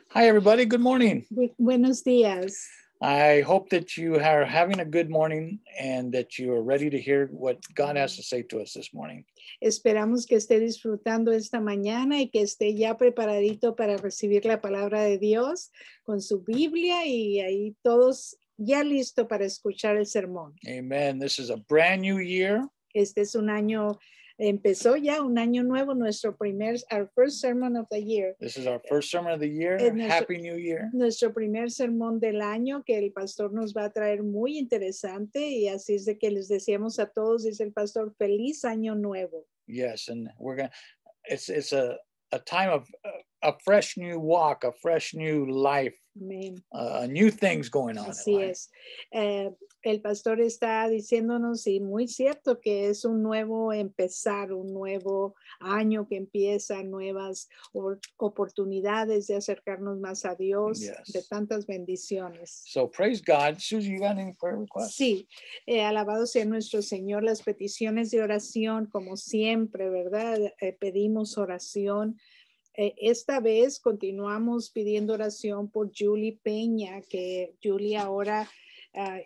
Hi, everybody. Good morning. Buenos días. I hope that you are having a good morning and that you are ready to hear what God has to say to us this morning. Esperamos que esté disfrutando esta mañana y que esté ya preparadito para recibir la palabra de Dios con su Biblia y ahí todos ya listo para escuchar el sermón. Amen. This is a brand new year. Este es un año, empezó ya un año nuevo, our first sermon of the year. This is our first sermon of the year. Happy New Year. Nuestro primer sermón del año que el pastor nos va a traer muy interesante y así es de que les decíamos a todos, dice el pastor, feliz año nuevo. Yes, and it's a time of a fresh new walk, a fresh new life. Amen. New things going on. Así es. El pastor está diciéndonos, y muy cierto, que es un nuevo empezar, un nuevo año que empieza, nuevas oportunidades de acercarnos más a Dios, Yes. de tantas bendiciones. So praise God. Susie, you got any prayer requests? Sí, alabado sea nuestro Señor, las peticiones de oración, como siempre, ¿verdad? Pedimos oración. Esta vez continuamos pidiendo oración por Julie Peña, que Julie ahora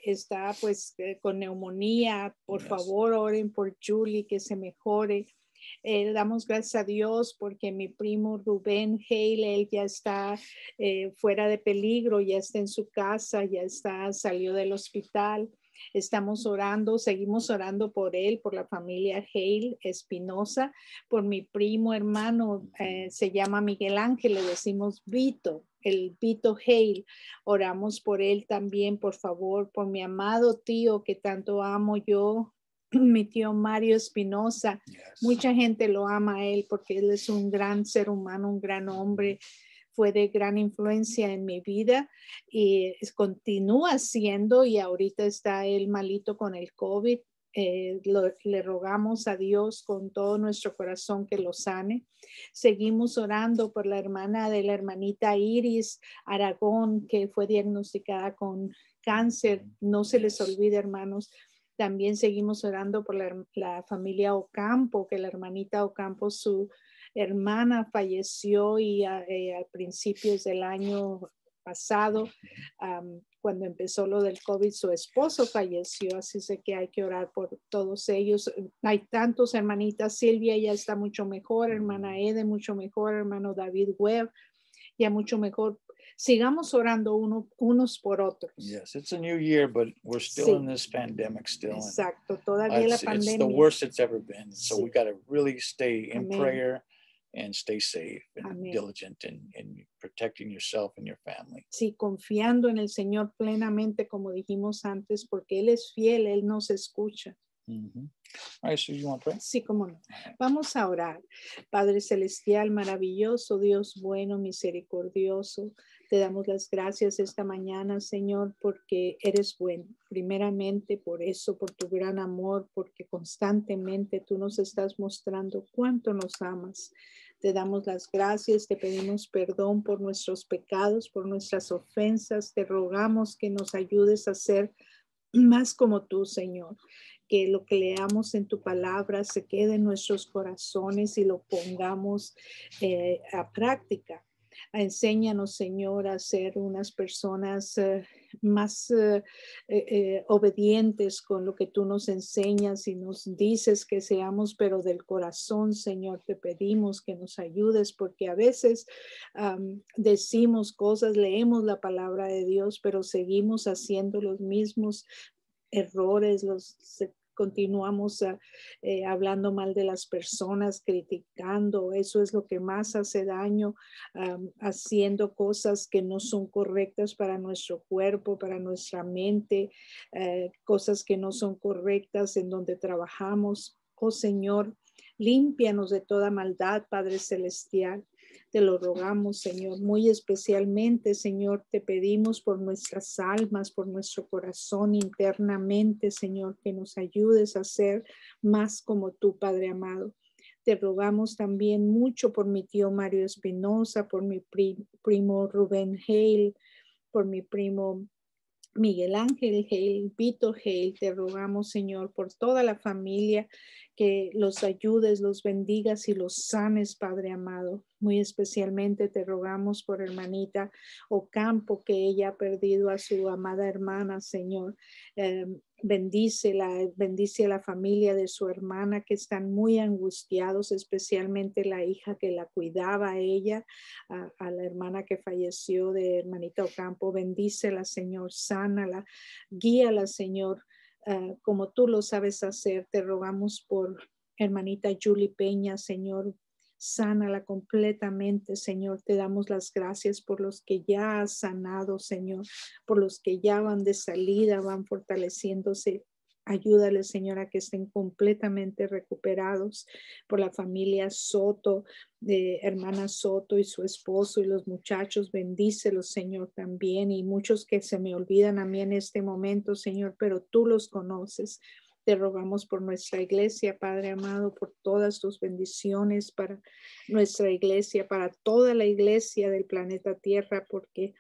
está pues con neumonía. Por favor, oren por Julie, que se mejore. Damos gracias a Dios porque mi primo Rubén Hale, él ya está fuera de peligro, ya está en su casa, salió del hospital. Estamos orando, seguimos orando por él, por la familia Hale Espinosa, por mi primo hermano, se llama Miguel Ángel, le decimos Vito, el Vito Hale. Oramos por él también, por favor, por mi amado tío que tanto amo yo, mi tío Mario Espinosa. Yes. Mucha gente lo ama a él porque él es un gran ser humano, un gran hombre. Fue de gran influencia en mi vida y continúa siendo, y ahorita está él malito con el COVID. Le rogamos a Dios con todo nuestro corazón que lo sane. Seguimos orando por la hermanita Iris Aragón, que fue diagnosticada con cáncer. No se les olvide, hermanos. También seguimos orando por la familia Ocampo, que la hermanita Ocampo, su hermana falleció y a principios del año pasado, cuando empezó lo del COVID, su esposo falleció, así sé que hay que orar por todos ellos. Hay tantos, hermanitas Silvia ya está mucho mejor, hermana Ede mucho mejor, hermano David Webb ya mucho mejor. Sigamos orando unos por otros. Yes, it's a new year, but we're still in this pandemic still. Exacto, todavía la pandemia. It's the worst it's ever been. So Sí. we got to really stay in Amen. prayer and stay safe and Amen. diligent in protecting yourself and your family. Sí, confiando en el Señor plenamente, como dijimos antes, porque Él es fiel, Él nos escucha. Mm-hmm. All right, so you want to pray? Sí, cómo no. Vamos a orar. Padre celestial, maravilloso, Dios bueno, misericordioso, te damos las gracias esta mañana, Señor, porque eres bueno. Primeramente por eso, por tu gran amor, porque constantemente tú nos estás mostrando cuánto nos amas. Te damos las gracias, te pedimos perdón por nuestros pecados, por nuestras ofensas. Te rogamos que nos ayudes a ser más como tú, Señor. Que lo que leamos en tu palabra se quede en nuestros corazones y lo pongamos a práctica. Enséñanos, Señor, a ser unas personas más obedientes con lo que tú nos enseñas y nos dices que seamos, pero del corazón, Señor, te pedimos que nos ayudes porque a veces decimos cosas, leemos la palabra de Dios, pero seguimos haciendo los mismos errores, continuamos hablando mal de las personas, criticando. Eso es lo que más hace daño, haciendo cosas que no son correctas para nuestro cuerpo, para nuestra mente, cosas que no son correctas en donde trabajamos. Oh Señor, límpianos de toda maldad, Padre Celestial. Te lo rogamos, Señor, muy especialmente, Señor, te pedimos por nuestras almas, por nuestro corazón internamente, Señor, que nos ayudes a ser más como tú, Padre amado. Te rogamos también mucho por mi tío Mario Espinosa, por mi primo Rubén Hale, por mi primo Miguel Ángel Hale, Vito Hale, te rogamos, Señor, por toda la familia, que los ayudes, los bendigas y los sanes, Padre amado. Muy especialmente te rogamos por hermanita Ocampo, que ella ha perdido a su amada hermana, Señor. Bendícela, bendice a la familia de su hermana, que están muy angustiados, especialmente la hija que la cuidaba a ella, a la hermana que falleció de hermanita Ocampo. Bendícela, Señor, sánala, guíala, Señor, como tú lo sabes hacer. Te rogamos por hermanita Julie Peña, Señor. Sánala completamente, Señor. Te damos las gracias por los que ya has sanado, Señor, por los que ya van de salida, van fortaleciéndose. Ayúdale, Señor, a que estén completamente recuperados. Por la familia Soto, de hermana Soto y su esposo y los muchachos, bendícelos, Señor, también. Y muchos que se me olvidan a mí en este momento, Señor, pero tú los conoces. Te rogamos por nuestra iglesia, Padre amado, por todas tus bendiciones para nuestra iglesia, para toda la iglesia del planeta Tierra, porque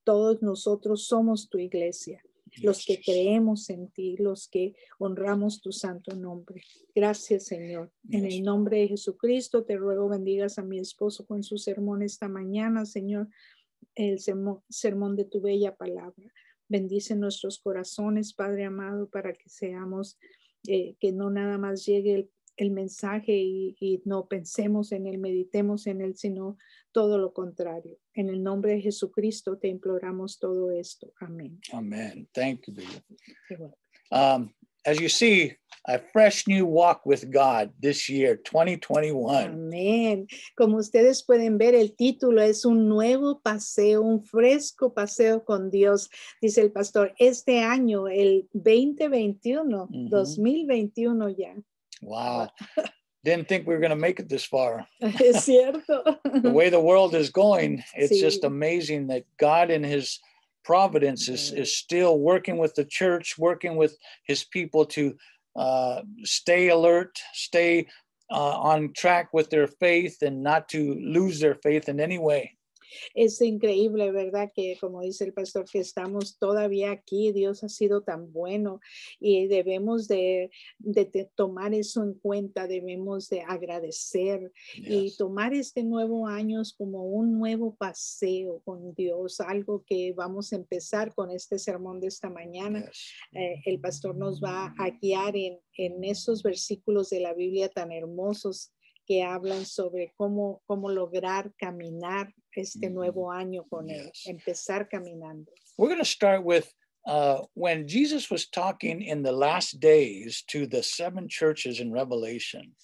todos nosotros somos tu iglesia, los que creemos en ti, los que honramos tu santo nombre. Gracias, Señor. En el nombre de Jesucristo te ruego bendigas a mi esposo con su sermón esta mañana, Señor, el sermón de tu bella palabra. Bendice nuestros corazones, Padre amado, para que seamos, que no nada más llegue el mensaje y no pensemos en él, meditemos en él, sino todo lo contrario. En el nombre de Jesucristo te imploramos todo esto. Amén. Amen. Thank you, Bella. As you see, a fresh new walk with God this year, 2021. Amén. Como ustedes pueden ver, el título es un nuevo paseo, un fresco paseo con Dios, dice el pastor. Este año, el 2021, 2021 ya. Wow. Didn't think we were going to make it this far. Es cierto. The way the world is going, it's Sí. just amazing that God in his providence is still working with the church, working with his people to stay alert, stay on track with their faith and not to lose their faith in any way. Es increíble, ¿verdad? Que como dice el pastor, que estamos todavía aquí. Dios ha sido tan bueno y debemos de tomar eso en cuenta, debemos de agradecer y tomar este nuevo año como un nuevo paseo con Dios, algo que vamos a empezar con este sermón de esta mañana. El pastor nos va a guiar en esos versículos de la Biblia tan hermosos que hablan sobre cómo lograr caminar este nuevo año con él, empezar caminando. We're going to start with when Jesus was talking in the last days to the 7 churches in Revelation.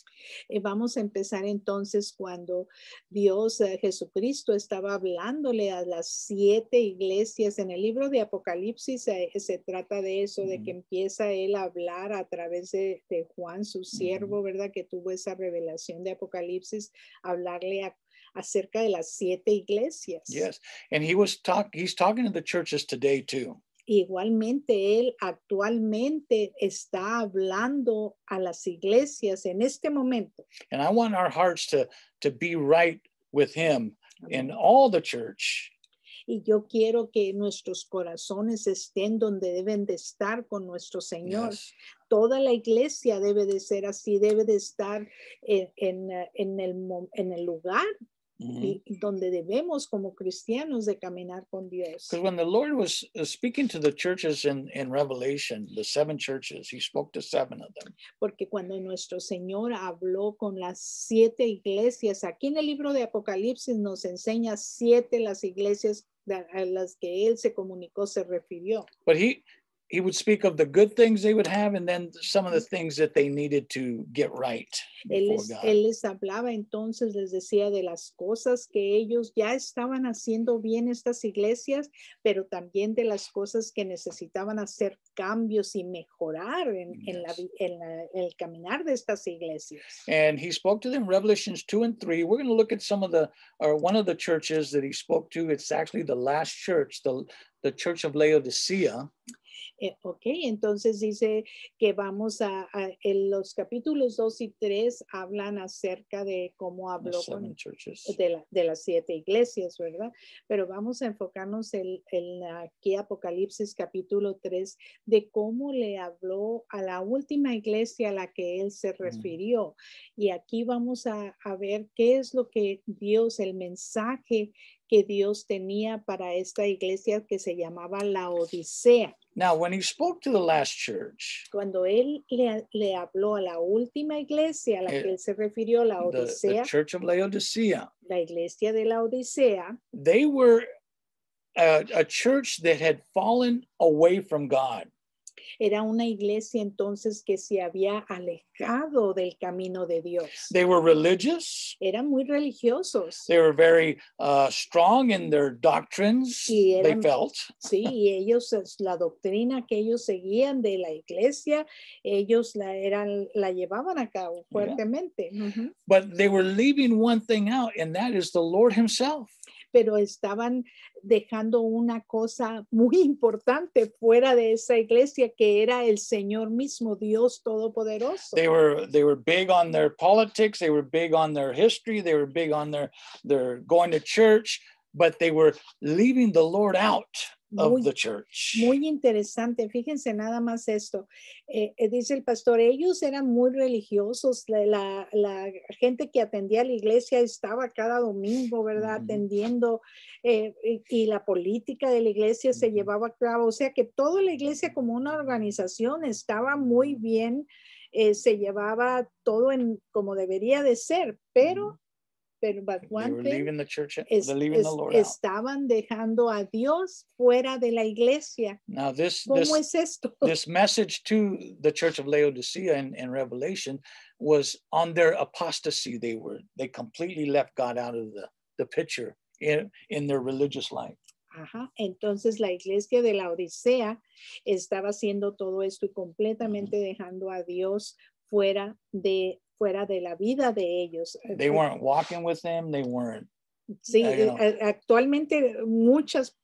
Vamos a empezar entonces cuando Dios, Jesucristo, estaba hablándole a las 7 iglesias. En el libro de Apocalipsis se trata de eso, de que empieza él a hablar a través de Juan, su siervo, ¿verdad? Que tuvo esa revelación de Apocalipsis, hablarle acerca de las 7 iglesias. Yes, and he's talking to the churches today too. Igualmente, él actualmente está hablando a las iglesias en este momento. And I want our hearts to be right with him in all the church. Y yo quiero que nuestros corazones estén donde deben de estar con nuestro Señor. Yes. Toda la iglesia debe de ser así, debe de estar en el lugar y donde debemos como cristianos de caminar con Dios. Because when the Lord was speaking to the churches in Revelation, the 7 churches, he spoke to 7 of them. Porque cuando nuestro Señor habló con las 7 iglesias, aquí en el libro de Apocalipsis nos enseña 7 las iglesias a las que él se comunicó, se refirió. But he would speak of the good things they would have and then some of the things that they needed to get right before God. Él les hablaba entonces, les decía de las cosas que ellos ya estaban haciendo bien estas iglesias, pero también de las cosas que necesitaban hacer cambios y mejorar en el caminar de estas iglesias. And he spoke to them, Revelations 2 and 3. We're going to look at one of the churches that he spoke to. It's actually the last church, the church of Laodicea. Ok, entonces dice que vamos en los capítulos 2 y 3 hablan acerca de cómo The habló 7 churches. de las 7 iglesias, ¿verdad? Pero vamos a enfocarnos en aquí Apocalipsis capítulo 3 de cómo le habló a la última iglesia a la que él se refirió. Y aquí vamos a ver qué es lo que Dios, el mensaje que Dios tenía para esta iglesia que se llamaba la Odisea. Now, when he spoke to the last church, Cuando él le habló a la última iglesia a la que él se refirió, la the Odisea, church of Laodicea, la iglesia de la Odisea, they were a church that had fallen away from God. era una iglesia entonces que se había alejado del camino de Dios. They were religious. Eran muy religiosos. They were very strong in their doctrines, Y they eran, felt. sí, y ellos, la doctrina que ellos seguían de la iglesia, ellos la llevaban a cabo fuertemente. Yeah. But they were leaving one thing out, and that is the Lord himself. Pero estaban dejando una cosa muy importante fuera de esa iglesia, que era el Señor mismo, Dios Todopoderoso. They were big on their politics, they were big on their history, they were big on their going to church, but they were leaving the Lord out of the church. Muy interesante, fíjense nada más esto. Dice el pastor, ellos eran muy religiosos, la gente que atendía a la iglesia estaba cada domingo, ¿verdad? Atendiendo, y la política de la iglesia se llevaba a cabo, o sea que toda la iglesia como una organización estaba muy bien, se llevaba todo como debería de ser, pero but one thing, estaban dejando a Dios fuera de la iglesia. Now ¿Cómo es esto? This message to the church of Laodicea in Revelation was on their apostasy. They completely left God out of the picture in their religious life. Ajá. Entonces la iglesia de la Odisea estaba haciendo todo esto y completamente dejando a Dios fuera de la vida de ellos. They weren't walking with him. They weren't. Sí, actualmente muchas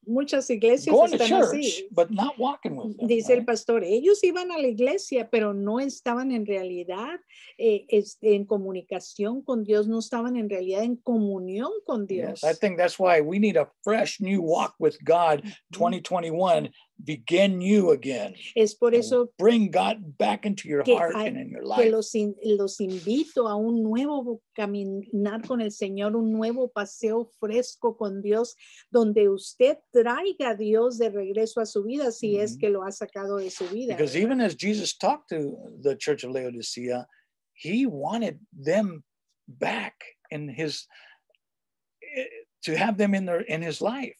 iglesias going están to church, así. but not walking with them, Dice el pastor, ellos iban a la iglesia, pero no estaban en realidad en comunicación con Dios, no estaban en realidad en comunión con Dios. Yes, I think that's why we need a fresh new walk with God. 2021, begin you again. Es por eso bring God back into your heart and in your life. Que los invito a un nuevo caminar con el Señor, un nuevo paseo fresco con Dios, donde usted traiga a Dios de regreso a su vida, si es que lo ha sacado de su vida. Because even as Jesus talked to the church of Laodicea, he wanted them back in his, to have them in his life.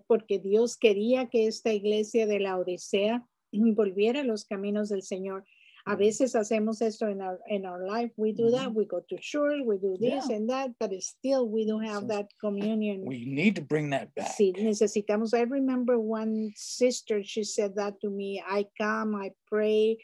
Porque Dios quería que esta iglesia de la Odisea volviera a los caminos del Señor. A veces hacemos esto in our life. We do that. We go to church. We do this and that, but still we don't have that communion. We need to bring that back. Sí, necesitamos. I remember one sister, she said that to me. I come, I pray,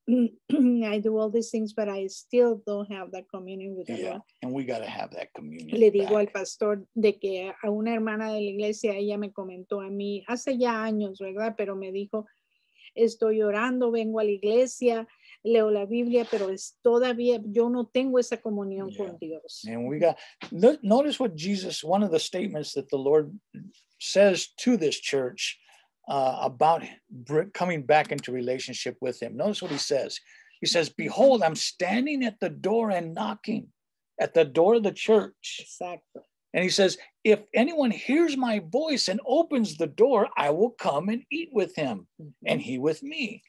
I do all these things, but I still don't have that communion with the Lord. And we got to have that communion. Le digo al pastor de que a una hermana de la iglesia, ella me comentó a mí hace ya años, ¿verdad? Pero me dijo, estoy orando, vengo a la iglesia, leo la Biblia, pero todavía yo no tengo esa comunión con Dios. And we got, notice what Jesus, one of the statements that the Lord says to this church about coming back into relationship with him. Notice what he says. He says, behold, I'm standing at the door and knocking, at the door of the church. Exacto. And he says, if anyone hears my voice and opens the door, I will come and eat with him and he with me.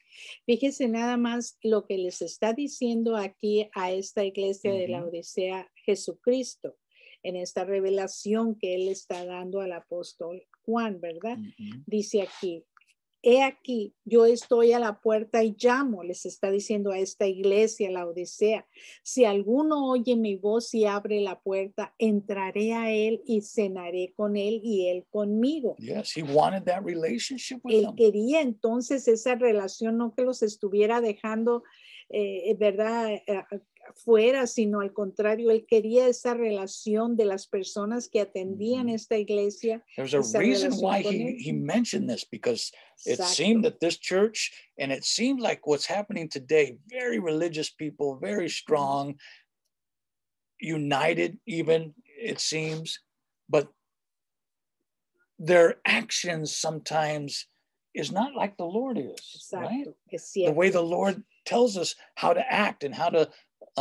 Fíjese nada más lo que les está diciendo aquí a esta iglesia de la Odisea Jesucristo, en esta revelación que él está dando al apóstol Juan, ¿verdad? Dice aquí, he aquí, yo estoy a la puerta y llamo, les está diciendo a esta iglesia, la Odisea. Si alguno oye mi voz y abre la puerta, entraré a él y cenaré con él y él conmigo. Yes, he wanted that relationship with Él them. quería entonces esa relación, no que los estuviera dejando, ¿verdad? fuera, sino al contrario, él quería esa relación de las personas que atendían esta iglesia. There's a esa reason relación why con he él. mentioned this, because it Exacto. seemed that this church, and it seemed like what's happening today, very religious people, very strong, united even, it seems, but their actions sometimes is not like the Lord is, right? Exacto, es The way the cierto. Lord tells us how to act and how to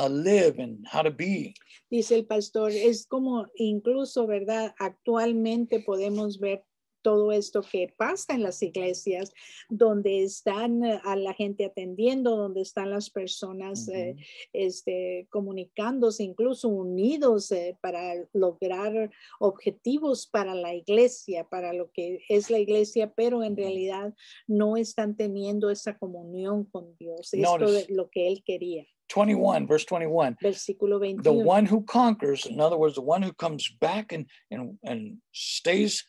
live and how to be. Dice el pastor, es como incluso, ¿verdad? Actualmente podemos ver todo esto que pasa en las iglesias, donde están a la gente atendiendo, donde están las personas comunicándose, incluso unidos para lograr objetivos para la iglesia, para lo que es la iglesia, pero en realidad no están teniendo esa comunión con Dios. Esto de lo que él quería. 21, verse 21. Versículo The 21. one who conquers, in other words, the one who comes back and stays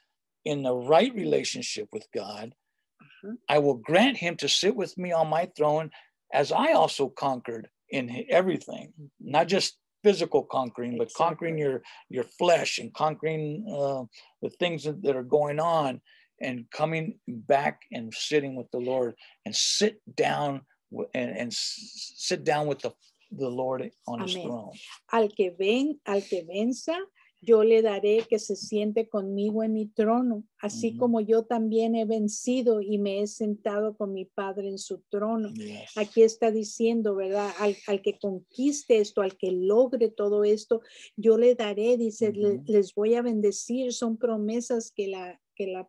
in the right relationship with God, I will grant him to sit with me on my throne as I also conquered in everything, not just physical conquering, but conquering your flesh and conquering the things that are going on, and coming back and sitting with the Lord and sit down and sit down with the Lord on his throne. Al que venza, yo le daré que se siente conmigo en mi trono, así como yo también he vencido y me he sentado con mi Padre en su trono. Yes. Aquí está diciendo, ¿verdad? Al que conquiste esto, al que logre todo esto, yo le daré, dice, les voy a bendecir. Son promesas que la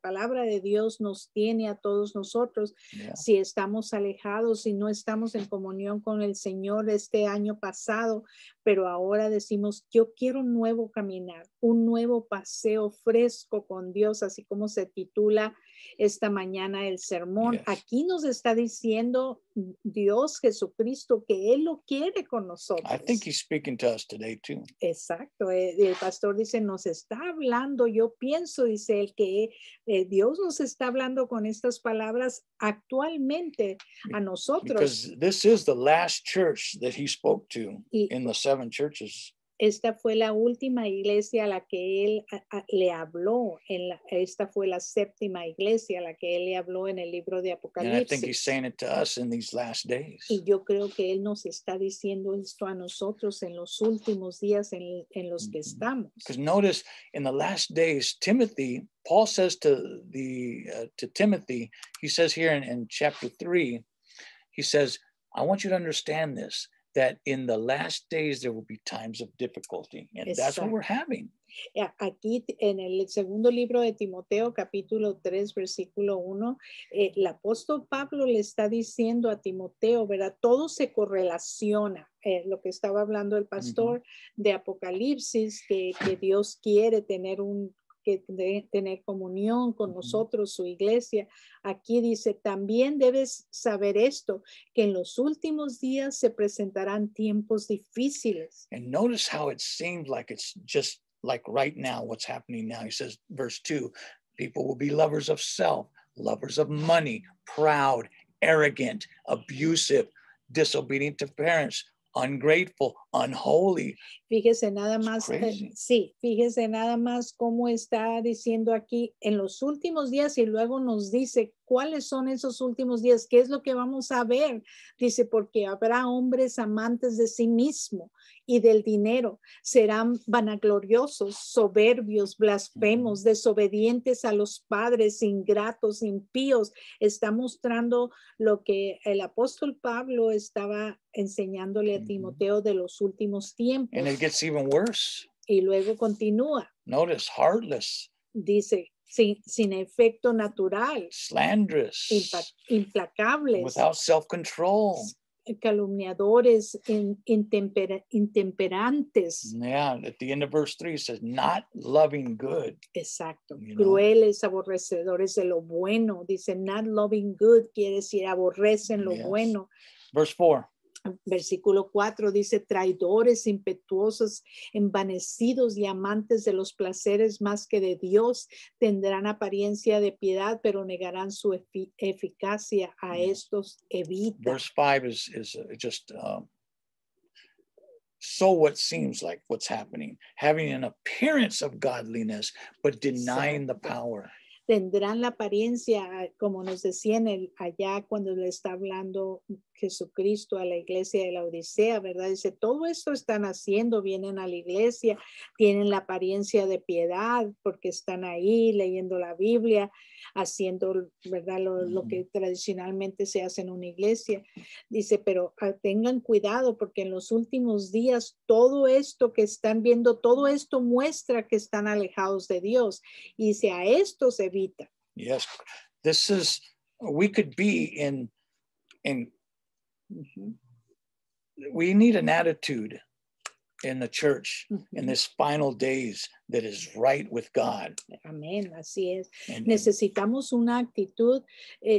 palabra de Dios nos tiene a todos nosotros. Yeah. Si estamos alejados, si no estamos en comunión con el Señor este año pasado, pero ahora decimos, yo quiero un nuevo caminar, un nuevo paseo fresco con Dios, así como se titula esta mañana el sermón. Yes. Aquí nos está diciendo Dios Jesucristo que Él lo quiere con nosotros. I think he's speaking to us today too. Exacto, el pastor dice, nos está hablando, yo pienso, dice él, que Dios nos está hablando con estas palabras actualmente a nosotros. Because this is the last church that he spoke to in the 7 churches. Esta fue la última iglesia a la que él le habló. Esta fue la 7ª iglesia a la que él le habló en el libro de Apocalipsis. And I think he's saying it to us in these last days. Y yo creo que él nos está diciendo esto a nosotros en los últimos días en los que estamos. Because notice in the last days, Timothy, Paul says to Timothy, he says here in chapter 3, he says, I want you to understand this, that in the last days there will be times of difficulty, and that's what we're having. Aquí en el segundo libro de Timoteo, capítulo 3, versículo 1, el apóstol Pablo le está diciendo a Timoteo, ¿verdad? Todo se correlaciona. Lo que estaba hablando el pastor de Apocalipsis, que Dios quiere tener tener comunión con nosotros, su iglesia. Aquí dice, también debes saber esto, que en los últimos días se presentarán tiempos difíciles. And notice how it seems like it's just like right now, what's happening now. He says, verse 2, people will be lovers of self, lovers of money, proud, arrogant, abusive, disobedient to parents, ungrateful, unholy. Fíjese nada más, fíjese nada más cómo está diciendo aquí en los últimos días, y luego nos dice cuáles son esos últimos días, qué es lo que vamos a ver. Dice, porque habrá hombres amantes de sí mismo y del dinero, serán vanagloriosos, soberbios, blasfemos, desobedientes a los padres, ingratos, impíos. Está mostrando lo que el apóstol Pablo estaba enseñándole a Timoteo de los últimos tiempos. And it gets even worse. Y luego continúa. Notice, heartless. Dice, sin efecto natural. Slanderous. Implacables. Without self-control. Calumniadores, intemperantes. Yeah, at the end of verse 3 it says, not loving good. Exacto. Crueles, aborrecedores de lo bueno. Dice, not loving good, quiere decir aborrecen lo bueno. Verse 4. Versículo 4 dice, traidores, impetuosos, envanecidos y amantes de los placeres más que de Dios, tendrán apariencia de piedad, pero negarán su eficacia. A estos evita. Verse 5 is just so what seems like what's happening, having an appearance of godliness, but denying the power. Tendrán la apariencia, como nos decía allá cuando le está hablando Jesucristo a la iglesia de la Odisea, ¿verdad? Dice, todo esto están haciendo, vienen a la iglesia, tienen la apariencia de piedad porque están ahí leyendo la Biblia, haciendo, ¿verdad? Lo que tradicionalmente se hace en una iglesia. Dice, pero tengan cuidado porque en los últimos días todo esto que están viendo, todo esto muestra que están alejados de Dios. Y dice, a esto se evita. Yes, this is, we could be in we need an attitude in the church in this final days that is right with God. Amén, así es. Necesitamos una actitud,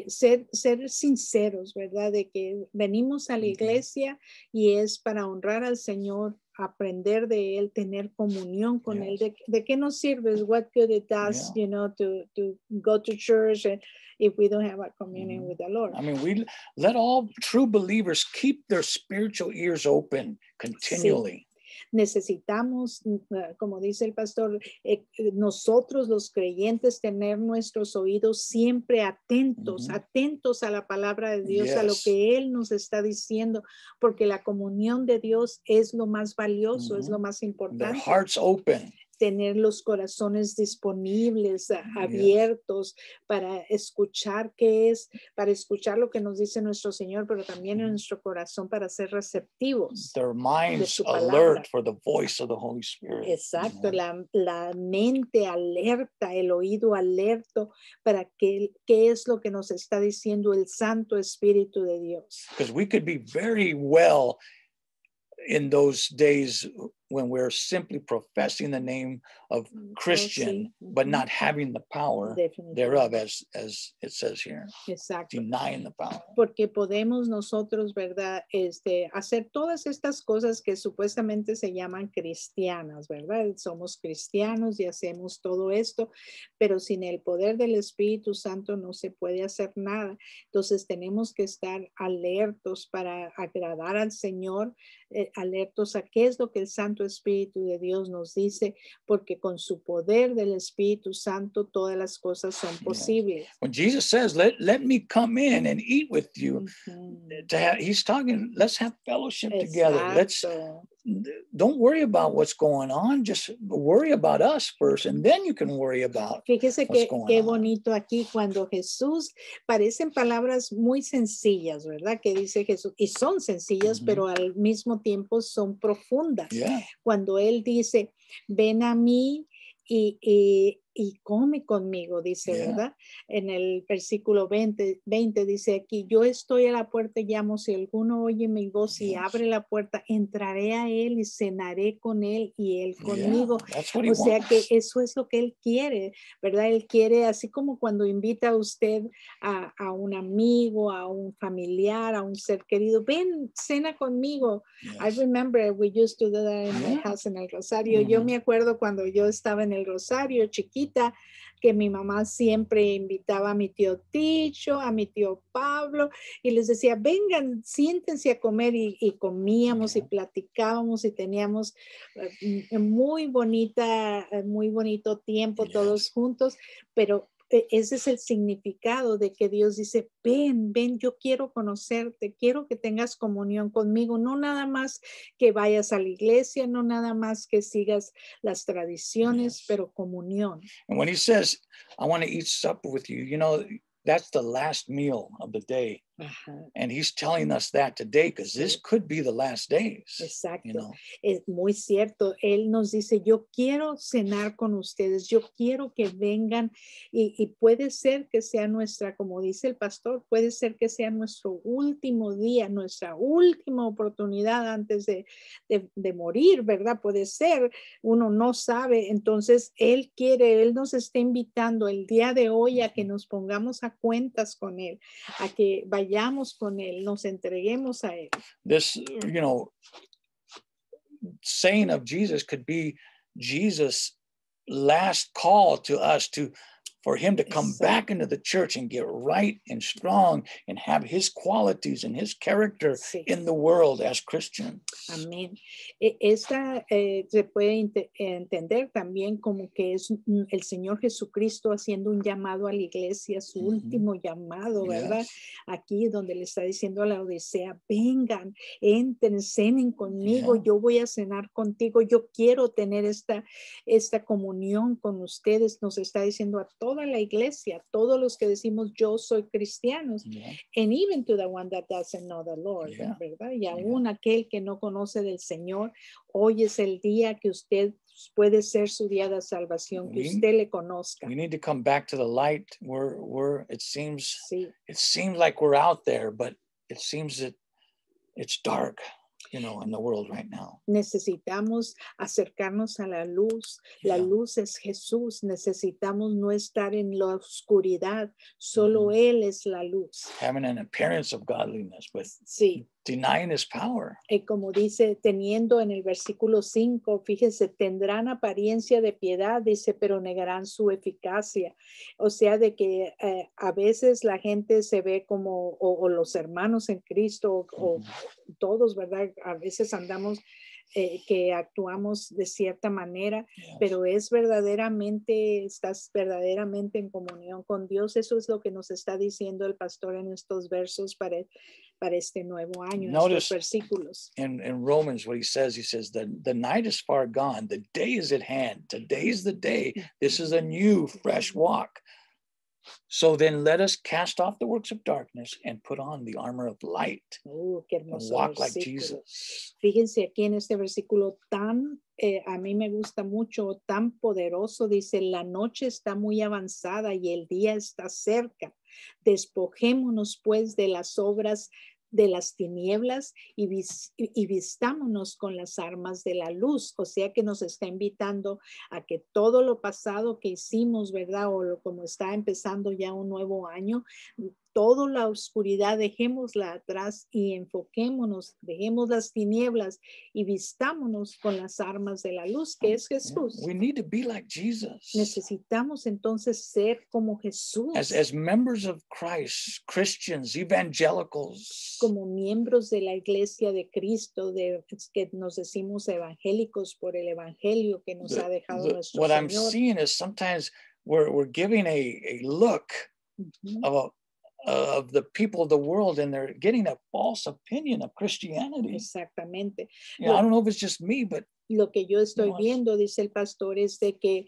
ser sinceros, ¿verdad? De que venimos a la iglesia y es para honrar al Señor, aprender de Él, tener comunión con Él. ¿De qué nos sirve? What good it does, you know, to go to church if we don't have a communion with the Lord? I mean, we let all true believers keep their spiritual ears open continually. Sí. Necesitamos, como dice el pastor, nosotros los creyentes tener nuestros oídos siempre atentos, atentos a la palabra de Dios, a lo que Él nos está diciendo, porque la comunión de Dios es lo más valioso, es lo más importante. Their hearts open. Tener los corazones disponibles, abiertos para escuchar para escuchar lo que nos dice nuestro Señor, pero también en nuestro corazón para ser receptivos. Their minds alert for the voice of the Holy Spirit. Exacto, la mente alerta, el oído alerto para qué es lo que nos está diciendo el Santo Espíritu de Dios. Because we could be very well in those days when we're simply professing the name of Christian, but not having the power thereof, as it says here. Exacto. Denying the power. Porque podemos nosotros, ¿verdad? Hacer todas estas cosas que supuestamente se llaman cristianas, ¿verdad? Somos cristianos y hacemos todo esto, pero sin el poder del Espíritu Santo no se puede hacer nada. Entonces tenemos que estar alertos para agradar al Señor, alertos a qué es lo que el Santo Espíritu de Dios nos dice, porque con su poder del Espíritu Santo todas las cosas son posibles. When Jesus says, let me come in and eat with you, he's talking, let's have fellowship together. Don't worry about what's going on, just worry about us first, and then you can worry about Fíjese what's going qué on. bonito aquí cuando Jesús, parecen palabras muy sencillas, ¿verdad? Que dice Jesús, y son sencillas, pero al mismo tiempo son profundas. Cuando Él dice, ven a mí y come conmigo, dice, ¿verdad? En el versículo 20 dice aquí, yo estoy a la puerta y llamo, si alguno oye mi voz y abre la puerta, entraré a él y cenaré con él y él conmigo. O sea que eso es lo que Él quiere, ¿verdad? Él quiere, así como cuando invita a usted a un amigo, a un familiar, a un ser querido, ven, cena conmigo. I remember we used to do that in my house en el Rosario. Yo me acuerdo cuando yo estaba en el Rosario, chiquita, que mi mamá siempre invitaba a mi tío Ticho, a mi tío Pablo, y les decía, vengan, siéntense a comer, y comíamos y platicábamos y teníamos muy bonito tiempo todos juntos, pero ese es el significado de que Dios dice, ven, yo quiero conocerte, quiero que tengas comunión conmigo, no nada más que vayas a la iglesia, no nada más que sigas las tradiciones, pero comunión. And when he says, I want to eat supper with you, you know, that's the last meal of the day. And he's telling us that today because this could be the last days. Exacto. You know? Es muy cierto. Él nos dice, yo quiero cenar con ustedes, yo quiero que vengan y puede ser que sea nuestra, como dice el pastor, puede ser que sea nuestro último día, nuestra última oportunidad antes de morir, ¿verdad? Puede ser, uno no sabe. Entonces, Él nos está invitando el día de hoy a que nos pongamos a cuentas con Él, a que vayamos con Él, nos entreguemos a Él. This, you know, saying of Jesus could be Jesus' last call to us to for him to come Exacto. back into the church and get right and strong and have his qualities and his character Sí. in the world as Christians. Amén. Esta se puede entender también como que es el Señor Jesucristo haciendo un llamado a la iglesia, su Ujú. último llamado, ¿verdad? Yes. Aquí donde le está diciendo a la Odisea, vengan, entren, cenen conmigo, Yeah. yo voy a cenar contigo, yo quiero tener esta comunión con ustedes. Nos está diciendo a toda la iglesia, todos los que decimos yo soy cristianos, Yeah. and even to the one that doesn't know the Lord, Yeah. ¿verdad? Y aún aquel que no conoce del Señor, hoy es el día que usted puede ser su día de salvación, que We- usted le conozca. We need to come back to the light. It seems Sí, like we're out there, but it seems that it's dark, in the world right now. necesitamos acercarnos a la luz. La Yeah. luz es Jesús. Necesitamos no estar en la oscuridad. Solo Él es la luz. Having an appearance of godliness, but Sí. denying his power. Como dice, teniendo en el versículo 5, fíjese, tendrán apariencia de piedad, dice, pero negarán su eficacia. O sea, de que a veces la gente se ve como, o los hermanos en Cristo, o todos, ¿verdad? A veces andamos que actuamos de cierta manera, Yes. pero estás verdaderamente en comunión con Dios. Eso es lo que nos está diciendo el pastor en estos versos para este nuevo año, en estos Notice versículos. in Romans what he says the night is far gone, the day is at hand. Today's the day. This is a new fresh walk. So then let us cast off the works of darkness and put on the armor of light Qué and hermoso walk like versículo. Jesus. Fíjense aquí en este versículo a mí me gusta mucho, tan poderoso, dice, la noche está muy avanzada y el día está cerca. Despojémonos pues de las obras de las tinieblas y vistámonos con las armas de la luz. O sea que nos está invitando a que todo lo pasado que hicimos, ¿verdad? Como está empezando ya un nuevo año, toda la oscuridad dejémosla atrás y enfoquémonos, dejemos las tinieblas y vistámonos con las armas de la luz, que es Jesús. We need to be like Jesus. Necesitamos entonces ser como Jesús. As members of Christ, Christians, evangelicals. Como miembros de la iglesia de Cristo, que nos decimos evangélicos por el evangelio que nos ha dejado nuestro What I'm Señor. seeing is sometimes we're giving a look of the people of the world, and they're getting a false opinion of Christianity. Exactamente. I don't know if it's just me, but lo que yo estoy viendo, dice el pastor, es de que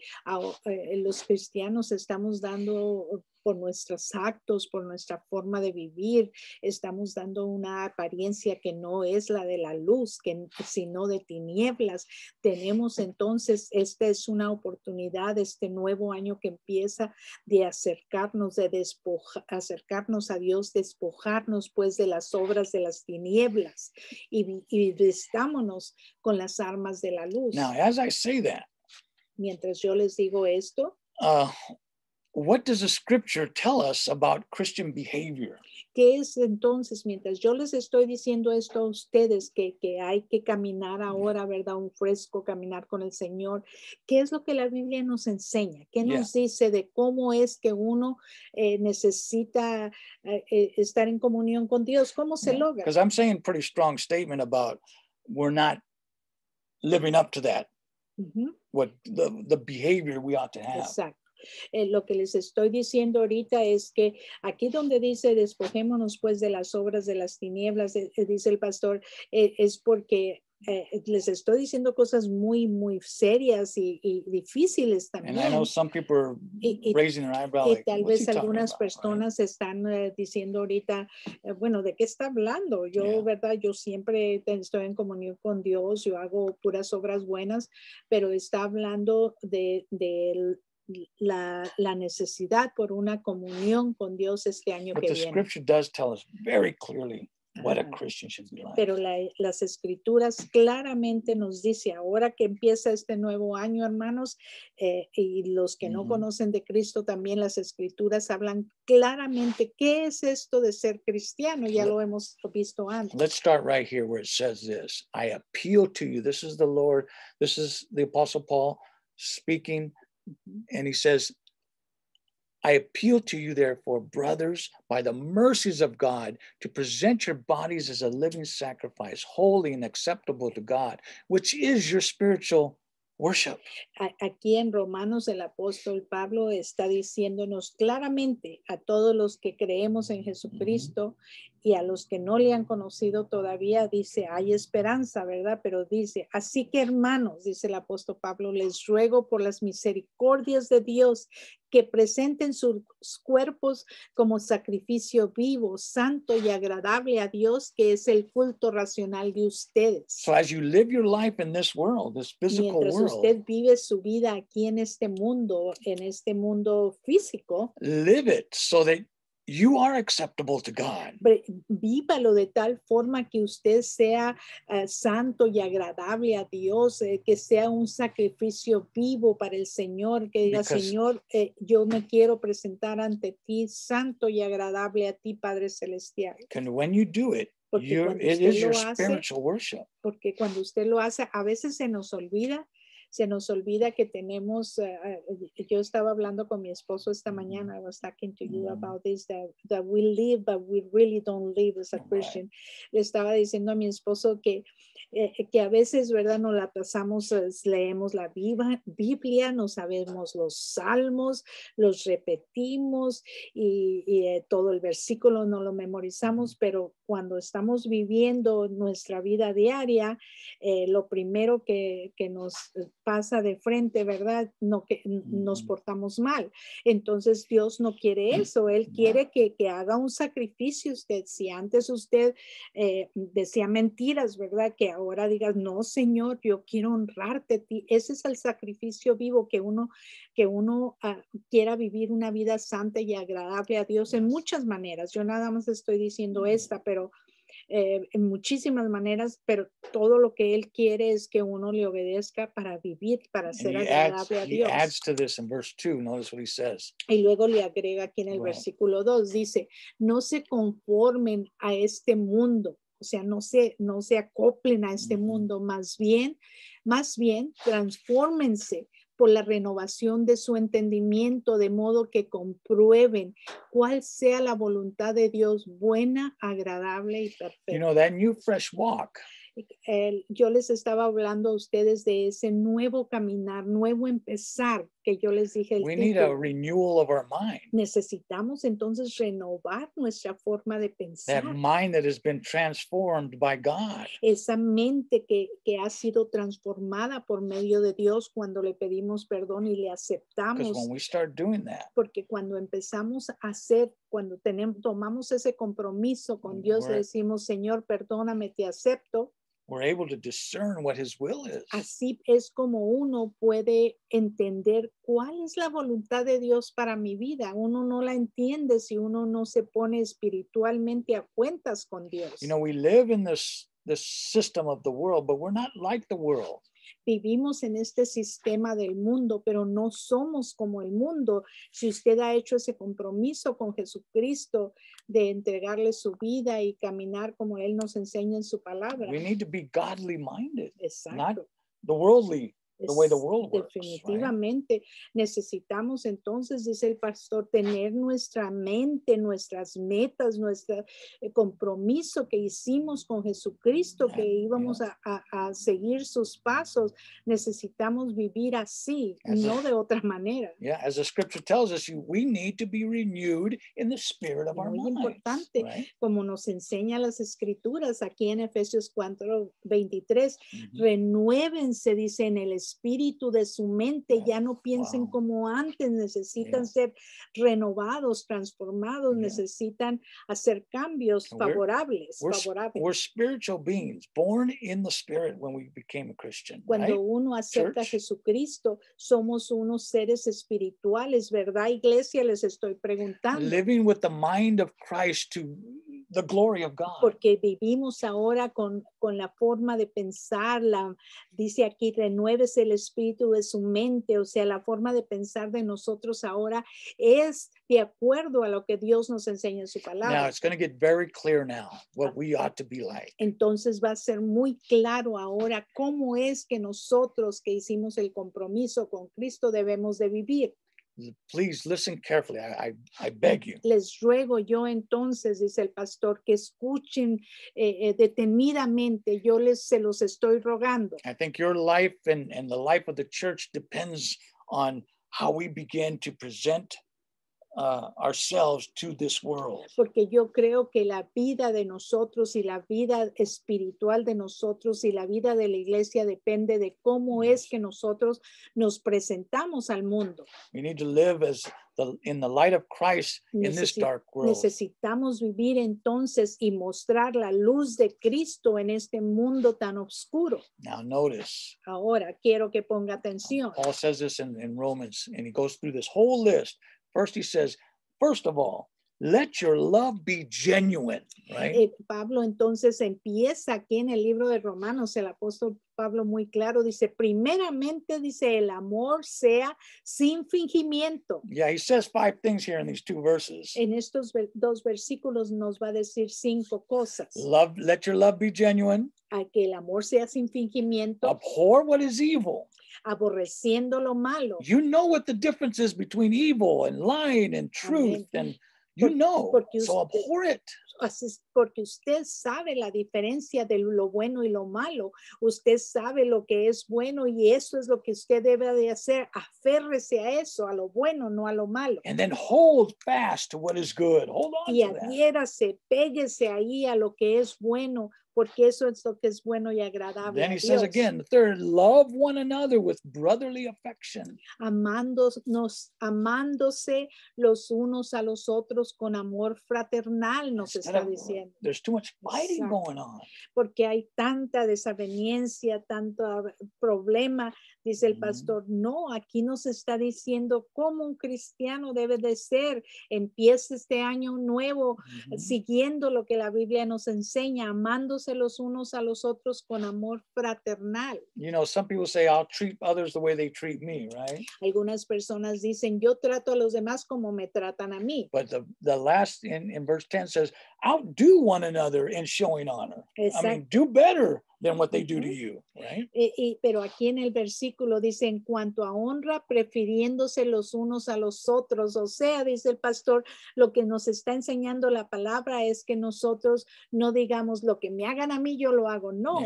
los cristianos estamos dando por nuestros actos, por nuestra forma de vivir, estamos dando una apariencia que no es la de la luz, sino de tinieblas. Tenemos entonces, esta es una oportunidad, este nuevo año que empieza, de acercarnos, acercarnos a Dios, despojarnos pues de las obras de las tinieblas y vistámonos con las armas de la luz. Now, as I say that, mientras yo les digo esto, what does the scripture tell us about Christian behavior? ¿Qué es entonces, mientras yo les estoy diciendo esto a ustedes, que hay que caminar ahora, ¿verdad? Un fresco, caminar con el Señor? ¿Qué es lo que la Biblia nos enseña? ¿Qué nos dice de cómo es que uno necesita estar en comunión con Dios? ¿Cómo se logra? Because I'm saying a pretty strong statement about we're not living up to that, what the behavior we ought to have. Exacto. Lo que les estoy diciendo ahorita es que aquí donde dice despojémonos pues de las obras de las tinieblas, dice el pastor, es porque les estoy diciendo cosas muy, muy serias y difíciles también. And I know some people are raising their eyebrow like, tal what's vez he talking algunas about, personas right? están diciendo ahorita, bueno, ¿de qué está hablando? Yo, ¿verdad? Yo siempre estoy en comunión con Dios, yo hago puras obras buenas, pero está hablando de la necesidad por una comunión con Dios este año But que the viene. scripture does tell us very clearly what a Christian should be like. Pero las escrituras claramente nos dice, ahora que empieza este nuevo año, hermanos, y los que no conocen de Cristo, también las escrituras hablan claramente qué es esto de ser cristiano. Ya lo hemos visto antes. Let's start right here where it says this. I appeal to you. This is the Lord. This is the Apostle Paul speaking. And he says, I appeal to you, therefore, brothers, by the mercies of God, to present your bodies as a living sacrifice, holy and acceptable to God, which is your spiritual worship. Aquí en Romanos el apóstol Pablo está diciéndonos claramente a todos los que creemos en Jesucristo y a los que no le han conocido todavía, dice, hay esperanza, ¿verdad? Pero dice, así que hermanos, dice el apóstol Pablo, les ruego por las misericordias de Dios que presenten sus cuerpos como sacrificio vivo, santo y agradable a Dios, que es el culto racional de ustedes. So as you live your life in this world, this physical Mientras world, usted vive su vida aquí en este mundo físico, live it so that you are acceptable to God. vívalo de tal forma que usted sea santo y agradable a Dios, que sea un sacrificio vivo para el Señor, que diga, Because- Señor, yo me quiero presentar ante ti, santo y agradable a ti, Padre Celestial. And when you do it, Porque cuando it usted is your lo hace, spiritual worship. Porque cuando usted lo hace, a veces se nos olvida que tenemos, yo estaba hablando con mi esposo esta mañana, I was talking to you about this, that we live, but we really don't live as a Christian. Le estaba diciendo a mi esposo que a veces, ¿verdad? Nos la pasamos, leemos la Biblia, no sabemos los salmos, los repetimos y todo el versículo no lo memorizamos, pero cuando estamos viviendo nuestra vida diaria, lo primero que nos pasa de frente, ¿verdad? No que nos portamos mal. Entonces Dios no quiere eso. Él quiere que haga un sacrificio usted. Si antes usted decía mentiras, ¿verdad? Que ahora digas, no, Señor, yo quiero honrarte a ti. Ese es el sacrificio vivo que uno quiera vivir una vida santa y agradable a Dios en muchas maneras. Yo nada más estoy diciendo esta, pero en muchísimas maneras, pero todo lo que Él quiere es que uno le obedezca para vivir, para ser agradable a Dios. He adds to this in verse 2. Notice what he says. Y luego le agrega aquí en el versículo 2, dice, no se conformen a este mundo, o sea, no se acoplen a este mundo, más bien, transfórmense por la renovación de su entendimiento, de modo que comprueben cuál sea la voluntad de Dios buena, agradable y perfecta. You know, that new fresh walk. Yo les estaba hablando a ustedes de ese nuevo caminar, nuevo empezar que yo les dije. We need a renewal of our mind. Necesitamos entonces renovar nuestra forma de pensar. That mind that has been transformed by God. Esa mente que ha sido transformada por medio de Dios cuando le pedimos perdón y le aceptamos. Because when we start doing that, porque cuando empezamos a hacer, cuando tomamos ese compromiso con Dios, le decimos, Señor, perdóname, te acepto. We're able to discern what his will is. Así es como uno puede entender cuál es la voluntad de Dios para mi vida. Uno no la entiende si uno no se pone espiritualmente a cuentas con Dios. You know, we live in this system of the world, but we're not like the world. Vivimos en este sistema del mundo, pero no somos como el mundo. Si usted ha hecho ese compromiso con Jesucristo de entregarle su vida y caminar como Él nos enseña en su palabra. We need to be godly minded, Exacto. not the worldly. The way the world works, definitivamente necesitamos entonces, dice el pastor, tener nuestra mente, nuestras metas, nuestro compromiso que hicimos con Jesucristo, que íbamos a seguir sus pasos. Necesitamos vivir así, no de otra manera. Yeah, as the scripture tells us, we need to be renewed in the spirit of our minds. Muy importante, right? Como nos enseña las escrituras aquí en Efesios 4:23, renuévense, dice, en el espíritu de su mente, ya no piensen como antes, necesitan ser renovados, transformados, necesitan hacer cambios favorables. We're spiritual beings born in the spirit when we became a Christian. Cuando uno acepta a Jesucristo, somos unos seres espirituales, ¿verdad, iglesia? Les estoy preguntando. Living with the mind of Christ to the glory of God. Porque vivimos ahora con la forma de pensar, dice aquí, renuévese el espíritu de su mente, o sea, la forma de pensar de nosotros ahora es de acuerdo a lo que Dios nos enseña en su palabra. Now it's going to get very clear now what we ought to be like. Entonces va a ser muy claro ahora cómo es que nosotros que hicimos el compromiso con Cristo debemos de vivir. Please listen carefully. I beg you. Les ruego yo entonces, dice el pastor, que escuchen detenidamente. Yo se los estoy rogando. I think your life and the life of the church depends on how we begin to present ourselves to this world. Porque yo creo que la vida de nosotros y la vida espiritual de nosotros y la vida de la iglesia depende de cómo es que nosotros nos presentamos al mundo. We need to live in the light of Christ in this dark world. Necesitamos vivir entonces y mostrar la luz de Cristo en este mundo tan oscuro. Now notice. Ahora quiero que ponga atención. Paul says this in Romans, and he goes through this whole list. First, he says, first of all, let your love be genuine, right? Pablo entonces empieza aquí en el libro de Romanos, el apóstol Pablo muy claro dice, primeramente dice, el amor sea sin fingimiento. Yeah, he says 5 things here in these 2 verses. En estos 2 versículos nos va a decir 5 cosas. Let your love be genuine. A que el amor sea sin fingimiento. Abhor what is evil. Aborreciendo lo malo. You know what the difference is between evil and lying and truth. Amen. And you know, so abhor it. Porque usted sabe la diferencia de lo bueno y lo malo. Usted sabe lo que es bueno y eso es lo que usted debe de hacer. Aférrese a eso, a lo bueno, no a lo malo. And then hold fast to what is good. Hold on y to that. adhiérase, péguese ahí a lo que es bueno, porque eso es lo que es bueno y agradable. Then he says again, the third, love one another with brotherly affection. Amándose los unos a los otros con amor fraternal, nos está diciendo. There's too much fighting going on. Porque hay tanta desaveniencia, tanto problema, dice el pastor. No, aquí nos está diciendo cómo un cristiano debe de ser. Empieza este año nuevo siguiendo lo que la Biblia nos enseña, amándose los unos a los otros con amor fraternal. You know, some people say, I'll treat others the way they treat me, right? Algunas personas dicen, yo trato a los demás como me tratan a mí. But the last in verse 10 says, outdo one another in showing honor. Exacto. I mean, do better than what they do to you, right? Pero aquí en el versículo dice, en cuanto a honra, prefiriéndose los unos a los otros. O sea, dice el pastor, lo que nos está enseñando la palabra es que nosotros no digamos lo que me hagan a mí, yo lo hago. No,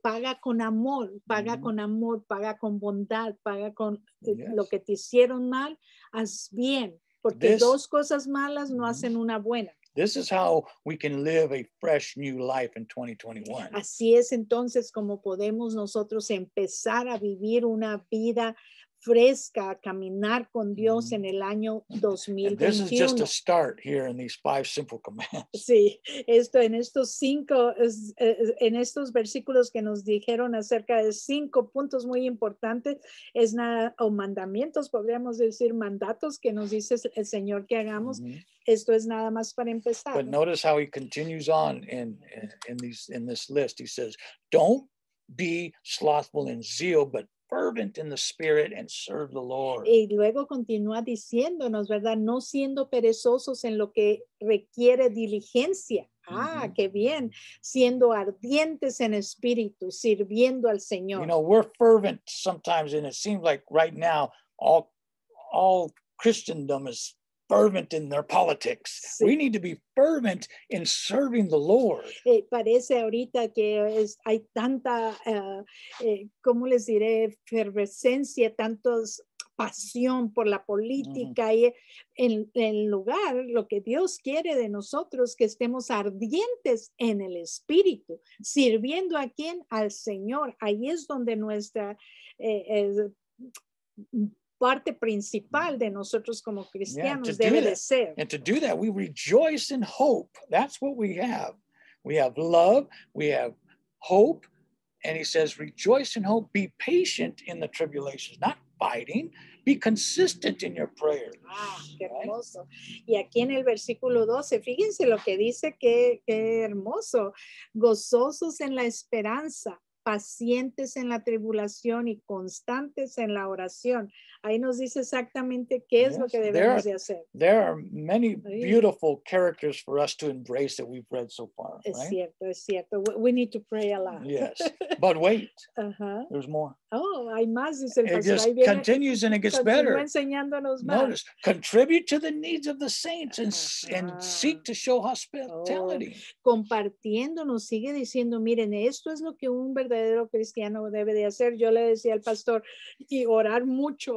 paga con amor, paga con bondad, paga con lo que te hicieron mal, haz bien. Porque 2 cosas malas no hacen una buena. This is how we can live a fresh new life in 2021. Así es entonces como podemos nosotros empezar a vivir una vida fresca, a caminar con Dios en el año 2021. This is just a start here in these 5 simple commands. Sí, en estos versículos que nos dijeron acerca de 5 puntos muy importantes, es nada, o mandamientos, podríamos decir mandatos que nos dice el Señor que hagamos. Esto es nada más para empezar. But notice how he continues on in this list. He says, don't be slothful in zeal, but fervent in the spirit and serve the Lord. Y luego continúa diciéndonos, ¿verdad? No siendo perezosos en lo que requiere diligencia. Qué bien. Siendo ardientes en espíritu, sirviendo al Señor. You know, we're fervent sometimes, and it seems like right now all Christendom is fervent in their politics. Sí. We need to be fervent in serving the Lord. Parece ahorita que hay tanta, ¿cómo les diré? Efervescencia, tantos pasión por la política y en lugar, lo que Dios quiere de nosotros, que estemos ardientes en el espíritu, sirviendo a quién, al Señor. Ahí es donde nuestra parte principal de nosotros como cristianos debe de ser. And to do that, we rejoice in hope. That's what we have. We have love, we have hope, and he says, rejoice in hope, be patient in the tribulations, not fighting, be consistent in your prayer. Qué hermoso. Y aquí en el versículo 12, fíjense lo que dice, qué hermoso. Gozosos en la esperanza, pacientes en la tribulación y constantes en la oración. Ahí nos dice exactamente qué es lo que debemos de hacer. There are many beautiful characters for us to embrace that we've read so far. Es Right? cierto. We need to pray a lot. Yes, but wait, Ajá. there's more. Oh, hay más, dice el It pastor. just Ahí viene, continues and it gets continúa better. enseñándonos más. Notice, contribute to the needs of the saints and seek to show hospitality. Compartiendo, nos sigue diciendo, miren, esto es lo que un verdadero cristiano debe de hacer. Yo le decía al pastor, y orar mucho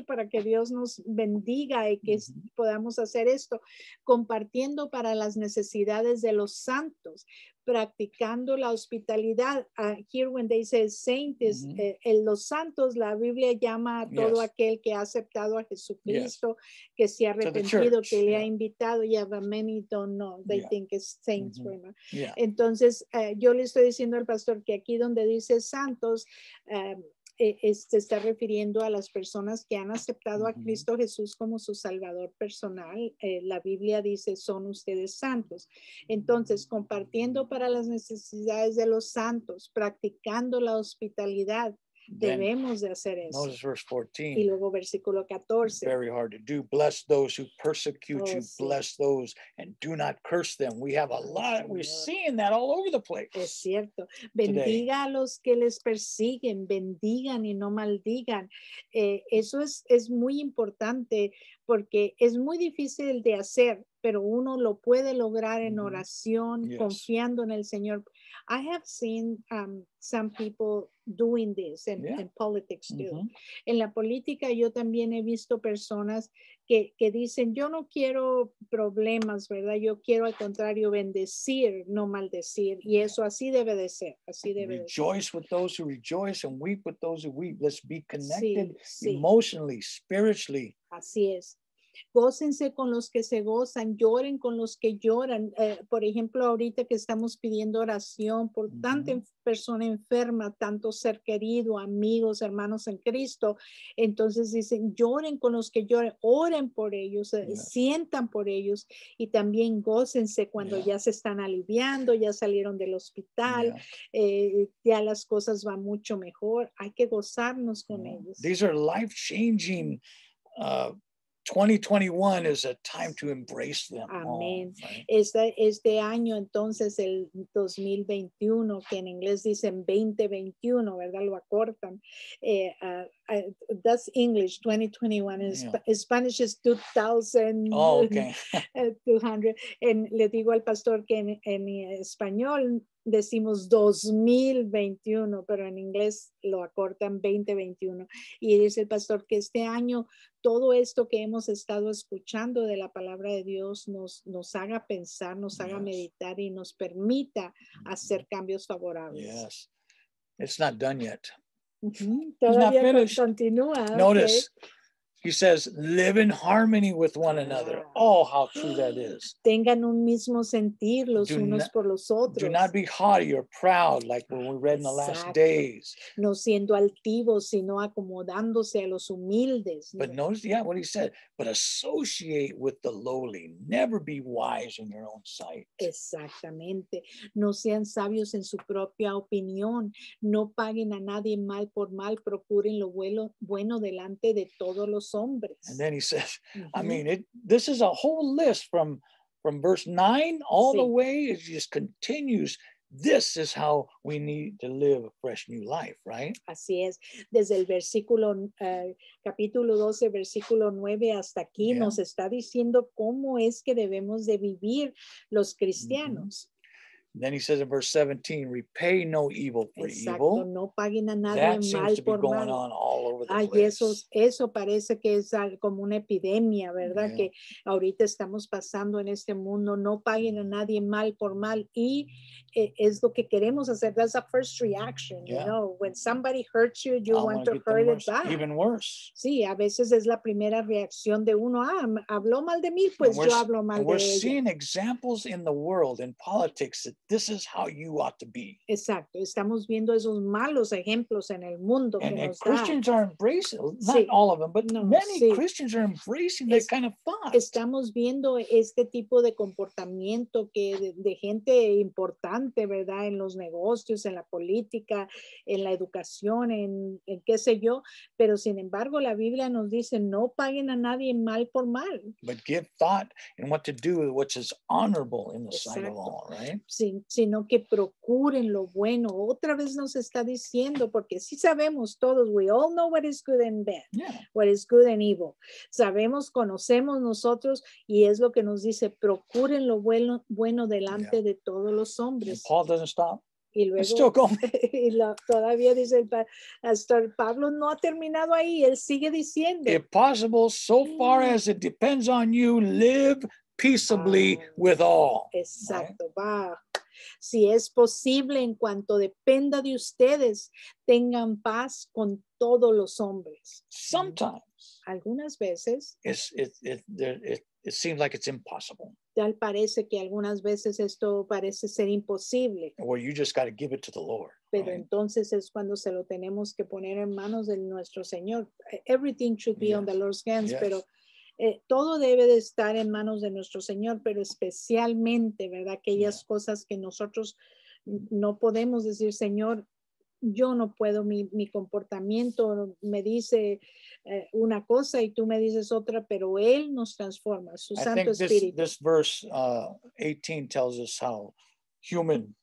para que Dios nos bendiga y que podamos hacer esto, compartiendo para las necesidades de los santos, practicando la hospitalidad. Here when they say saint is, los santos, la Biblia llama a todo aquel que ha aceptado a Jesucristo, que se ha arrepentido, que le ha invitado. Yeah, but many don't know. They think it's saints. Bueno. Entonces, yo le estoy diciendo al pastor que aquí donde dice santos, se está refiriendo a las personas que han aceptado a Cristo Jesús como su Salvador personal. La Biblia dice, son ustedes santos. Entonces, compartiendo para las necesidades de los santos, practicando la hospitalidad, debemos de hacer eso. Notice verse 14. Y luego versículo 14. Very hard to do. Bless those who persecute you. Sí. Bless those and do not curse them. We have a lot. We're seeing that all over the place. Es cierto. Bendiga a los que les persiguen. Bendigan y no maldigan. Eso es muy importante porque es muy difícil de hacer, pero uno lo puede lograr en oración, confiando en el Señor. I have seen some people doing this in politics too. En la política yo también he visto personas que dicen, yo no quiero problemas, ¿verdad? Yo quiero al contrario bendecir, no maldecir. Y eso así debe de ser. Así debe rejoice with those who rejoice and weep with those who weep. Let's be connected emotionally, spiritually. Así es. Gócense con los que se gozan, lloren con los que lloran. Por ejemplo, ahorita que estamos pidiendo oración por tanta persona enferma, tanto ser querido, amigos, hermanos en Cristo. Entonces dicen, lloren con los que lloran, oren por ellos, sientan por ellos y también gócense cuando ya se están aliviando, ya salieron del hospital, ya las cosas van mucho mejor. Hay que gozarnos con ellos. These are life-changing 2021 is a time to embrace them. Amén. All, right? Este año, entonces, el 2021, que en inglés dicen 2021, ¿verdad? Lo acortan. That's English, 2021. Spanish is 2000. Oh, okay. 200. Le digo al pastor que en español decimos 2021, pero en inglés lo acortan 2021. Y dice el pastor que este año todo esto que hemos estado escuchando de la palabra de Dios nos haga pensar, nos haga meditar y nos permita hacer cambios favorables. Yes. It's not done yet. Todavía continúa. Notice. He says, live in harmony with one another. Oh, how true that is. Tengan un mismo sentir los unos por los otros. Do not be haughty or proud like when we read in the last days. No siendo altivos, sino acomodándose a los humildes. But notice, what he said, but associate with the lowly. Never be wise in your own sight. Exactamente. No sean sabios en su propia opinión. No paguen a nadie mal por mal. Procuren lo bueno delante de todos los hombres. And then he says, I mean, this is a whole list from verse 9 all the way. It just continues. This is how we need to live a fresh new life, right? Así es. Desde el versículo, capítulo 12, versículo 9 hasta aquí nos está diciendo cómo es que debemos de vivir los cristianos. Then he says in verse 17, repay no evil for evil. No paguen a nadie that mal seems to be por going mal. on all over the place. Eso parece que es como una epidemia, ¿verdad? Que ahorita estamos pasando en este mundo. No paguen a nadie mal por mal. Y es lo que queremos hacer. That's the first reaction, you know. When somebody hurts you, you want to hurt it back. Even worse. Sí, a veces es la primera reacción de uno. Habló mal de mí, pues yo hablo mal de ella. We're seeing examples in the world, in politics, that this is how you ought to be. Exacto, estamos viendo esos malos ejemplos en el mundo que And nos da. Christians are embracing, not Sí. all of them, but No, many sí. Christians are embracing that kind of thought. Estamos viendo este tipo de comportamiento que de gente importante, ¿verdad? En los negocios, en la política, en la educación, en qué sé yo. Pero sin embargo, la Biblia nos dice, no paguen a nadie mal por mal. But give thought in what to do with what is honorable in the sight of Exacto. all, right? Sino que procuren lo bueno. Otra vez nos está diciendo, porque sí sabemos todos, we all know what is good and bad, Yeah. what is good and evil. Sabemos, conocemos nosotros, y es lo que nos dice, procuren lo bueno delante Yeah. de todos los And hombres. Paul doesn't stop. Y It's still luego, going. todavía dice el pastor Pablo, no ha terminado ahí, él sigue diciendo. If possible, so far as it depends on you, live peaceably with all. Right? Exacto, va. Si es posible, en cuanto dependa de ustedes, tengan paz con todos los hombres. Sometimes Algunas veces, it seems like it's impossible, tal parece que algunas veces esto parece ser imposible, where you just got to give it to the Lord. pero Right? entonces es cuando se lo tenemos que poner en manos de nuestro Señor. Everything should be on the Lord's hands, Yes. pero todo debe de estar en manos de nuestro Señor, pero especialmente, ¿verdad? Aquellas cosas que nosotros no podemos decir, Señor, yo no puedo, mi comportamiento me dice una cosa y tú me dices otra, pero Él nos transforma, su I Santo think Espíritu. this verse 18 tells us how human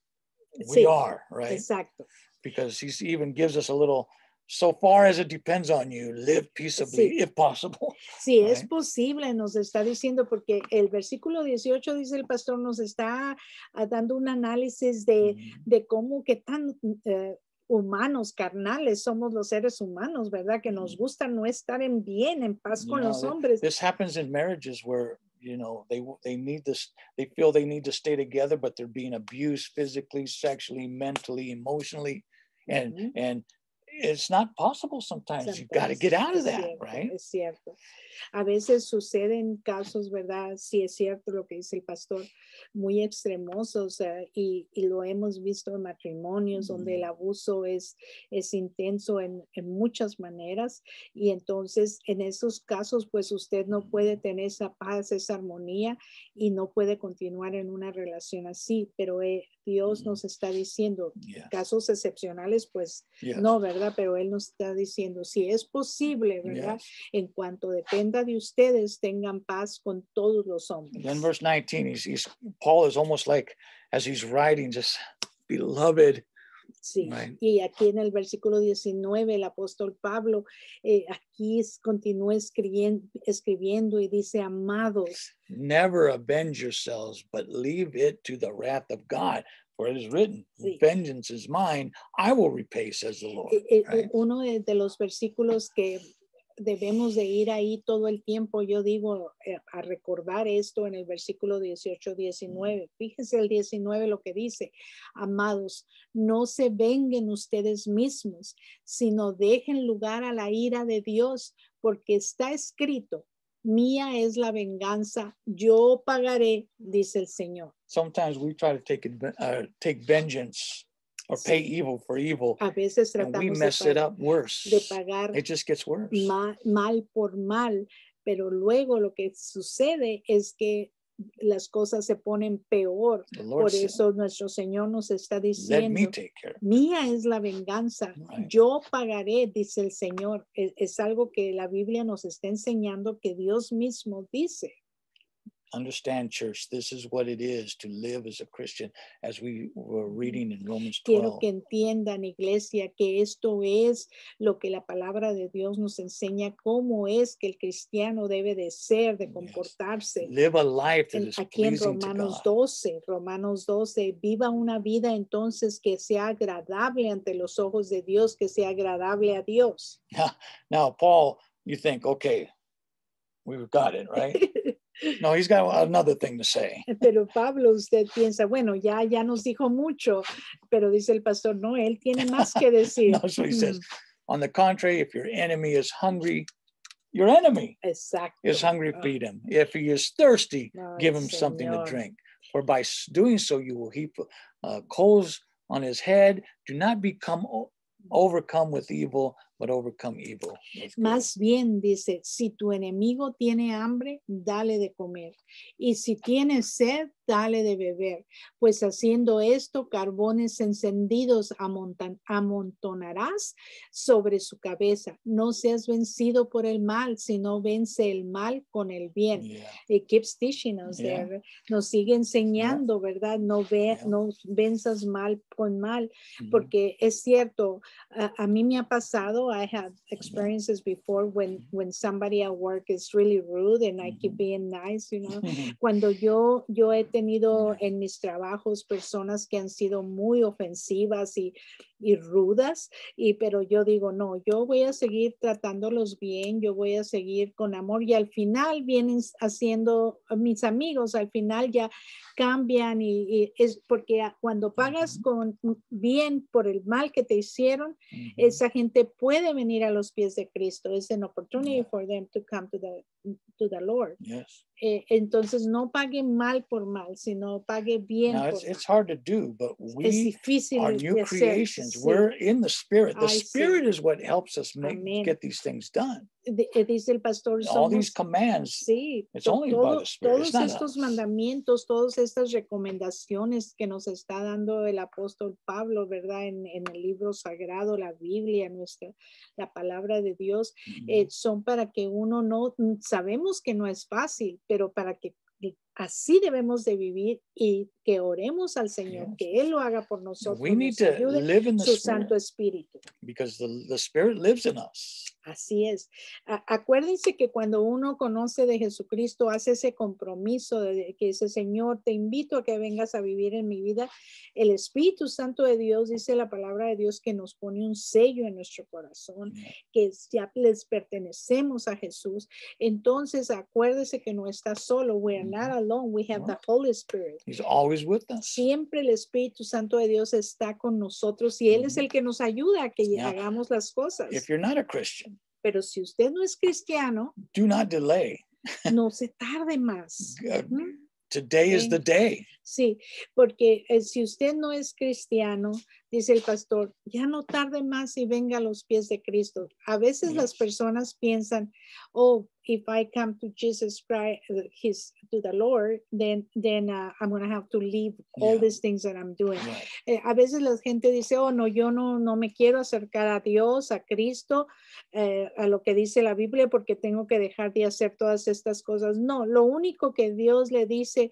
we Sí, are, right? exacto. Because he even gives us a little, so far as it depends on you, live peaceably, Sí. if possible. Si es Right. posible, nos está diciendo, porque el versículo 18 dice el pastor, nos está dando un análisis de cómo que tan humanos, carnales somos los seres humanos, ¿verdad? Que nos gusta no estar en bien, en paz You con know, los hombres. This happens in marriages where, you know, they need this, they feel they need to stay together, but they're being abused physically, sexually, mentally, emotionally. And it's not possible sometimes. You've got to get out of that, cierto, right? Es cierto. A veces suceden casos, ¿verdad? Sí es cierto lo que dice el pastor, muy extremosos y lo hemos visto en matrimonios donde el abuso es intenso en muchas maneras y entonces en esos casos pues usted no puede tener esa paz, esa armonía y no puede continuar en una relación así, pero Dios nos está diciendo, casos excepcionales pues no, ¿verdad? Pero Él nos está diciendo, si es posible, ¿verdad? En cuanto dependa de ustedes, tengan paz con todos los hombres. Then verse 19, Paul is almost like, as he's writing, just, beloved. Sí, Right. Y aquí en el versículo 19, el apóstol Pablo aquí continúa escribiendo y dice, amados. Never avenge yourselves, but leave it to the wrath of God. For it is written, vengeance is mine, I will repay, says the Lord. Right? Uno de los versículos que debemos de ir ahí todo el tiempo, yo digo, a recordar esto en el versículo 18-19. Fíjense el 19 lo que dice, amados, no se venguen ustedes mismos, sino dejen lugar a la ira de Dios, porque está escrito, mía es la venganza, yo pagaré, dice el Señor. Sometimes we try to take vengeance or pay evil for evil. A veces and we tratamos mess it up worse. de pagar It just gets worse. mal por mal, pero luego lo que sucede es que las cosas se ponen peor. Por eso nuestro Señor nos está diciendo, mía es la venganza, yo pagaré, dice el Señor. Es algo que la Biblia nos está enseñando que Dios mismo dice. Understand, church, this is what it is to live as a Christian, as we were reading in Romans 12. Quiero que entiendan, iglesia, que esto es lo que la palabra de Dios nos enseña, cómo es que el cristiano debe de ser, de comportarse. Live a life that is Aquí en pleasing to Romanos God. 12, viva una vida entonces que sea agradable ante los ojos de Dios, que sea agradable a Dios. Now, Paul, you think, okay, we've got it, right? No, he's got another thing to say. Pero Pablo, usted piensa, bueno, ya nos dijo mucho, pero dice el pastor, no, él tiene más que decir. No, so he says, on the contrary, if your enemy is hungry, your enemy Exacto. is hungry, feed him. If he is thirsty, Ay, give him something to Señor. drink. for by doing so you will heap coals on his head. Do not become overcome with evil, but overcome evil with good. Más bien dice, si tu enemigo tiene hambre, dale de comer. Y si tiene sed, dale de beber. Pues haciendo esto, carbones encendidos amontonarás sobre su cabeza. No seas vencido por el mal, sino vence el mal con el bien. Yeah. It keeps teaching us Yeah. there. Nos sigue enseñando, ¿verdad? No venzas mal con mal, Mhm. porque es cierto, a mí me ha pasado, I had experiences before when somebody at work is really rude and I keep being nice, you know. Cuando yo he tenido en mis trabajos personas que han sido muy ofensivas y rudas, pero yo digo, no, yo voy a seguir tratándolos bien, yo voy a seguir con amor, y al final vienen haciendo mis amigos, al final ya cambian, y es porque cuando pagas con bien por el mal que te hicieron, esa gente puede venir a los pies de Cristo. Es an opportunity for them to come to the Lord. Yes. Entonces no pague mal por mal, sino pague bien Now por it's hard to do, but Es we difícil are de new hacer. creations. Sí. We're in the Spirit. The Ay, sí. Spirit is what helps us Amén. get these things done. Dice el pastor, All these somos, commands, sí, it's only by the Spirit. It's todos not estos us. mandamientos, todas estas recomendaciones que nos está dando el apóstol Pablo, ¿verdad? En el libro sagrado, la Biblia, la palabra de Dios, son para que uno sabemos que no es fácil, pero para que así debemos de vivir y que oremos al Señor, que Él lo haga por nosotros, We need nos to ayude live in the su Spirit. Santo Espíritu. Because the Spirit lives in us. Así es. Acuérdense que cuando uno conoce de Jesucristo, hace ese compromiso de que dice, Señor, te invito a que vengas a vivir en mi vida. El Espíritu Santo de Dios, dice la palabra de Dios, que nos pone un sello en nuestro corazón, que ya les pertenecemos a Jesús. Entonces, acuérdese que no está solo. We are not alone. We have the Holy Spirit. He's always with us. Siempre el Espíritu Santo de Dios está con nosotros y Él es el que nos ayuda a que hagamos las cosas. If you're not a Christian, pero si usted no es cristiano, do not delay. no se tarde más. Today is the day. Sí, porque si usted no es cristiano, dice el pastor, ya no tarde más y venga a los pies de Cristo. A veces las personas piensan, oh, if I come to Jesus Christ, to the Lord, then I'm going to have to leave all these things that I'm doing. A veces la gente dice, oh, no, yo no me quiero acercar a Dios, a Cristo, a lo que dice la Biblia, porque tengo que dejar de hacer todas estas cosas. No, lo único que Dios le dice,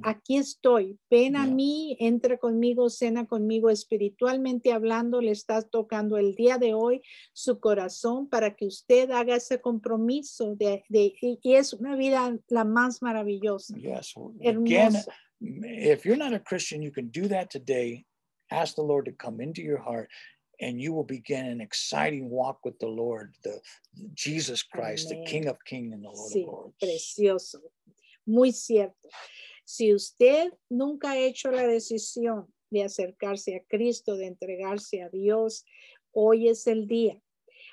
aquí estoy, ven a mí, entra conmigo, cena conmigo, espiritualmente hablando, le estás tocando el día de hoy su corazón para que usted haga ese compromiso y es una vida la más maravillosa. Yes. Hermosa. Again, if you're not a Christian, you can do that today. Ask the Lord to come into your heart, and you will begin an exciting walk with the Lord, the Jesus Christ, Amén. the King of Kings and the Lord Sí, of Lords. precioso, muy cierto. Si usted nunca ha hecho la decisión de acercarse a Cristo, de entregarse a Dios, hoy es el día.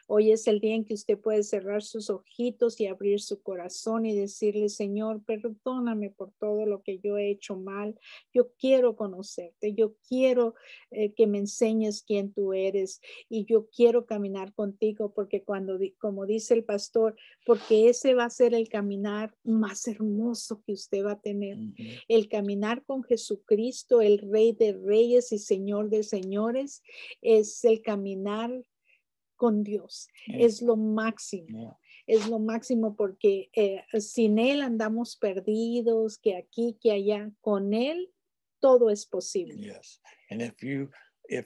Hoy es el día en que usted puede cerrar sus ojitos y abrir su corazón y decirle, Señor, perdóname por todo lo que yo he hecho mal. Yo quiero conocerte. Yo quiero que me enseñes quién tú eres. Y yo quiero caminar contigo porque como dice el pastor, porque ese va a ser el caminar más hermoso que usted va a tener. El caminar con Jesucristo, el Rey de Reyes y Señor de Señores, es el caminar con Dios. Es lo máximo. Es lo máximo porque sin Él andamos perdidos, que aquí, que allá. Con Él todo es posible. Yes. And if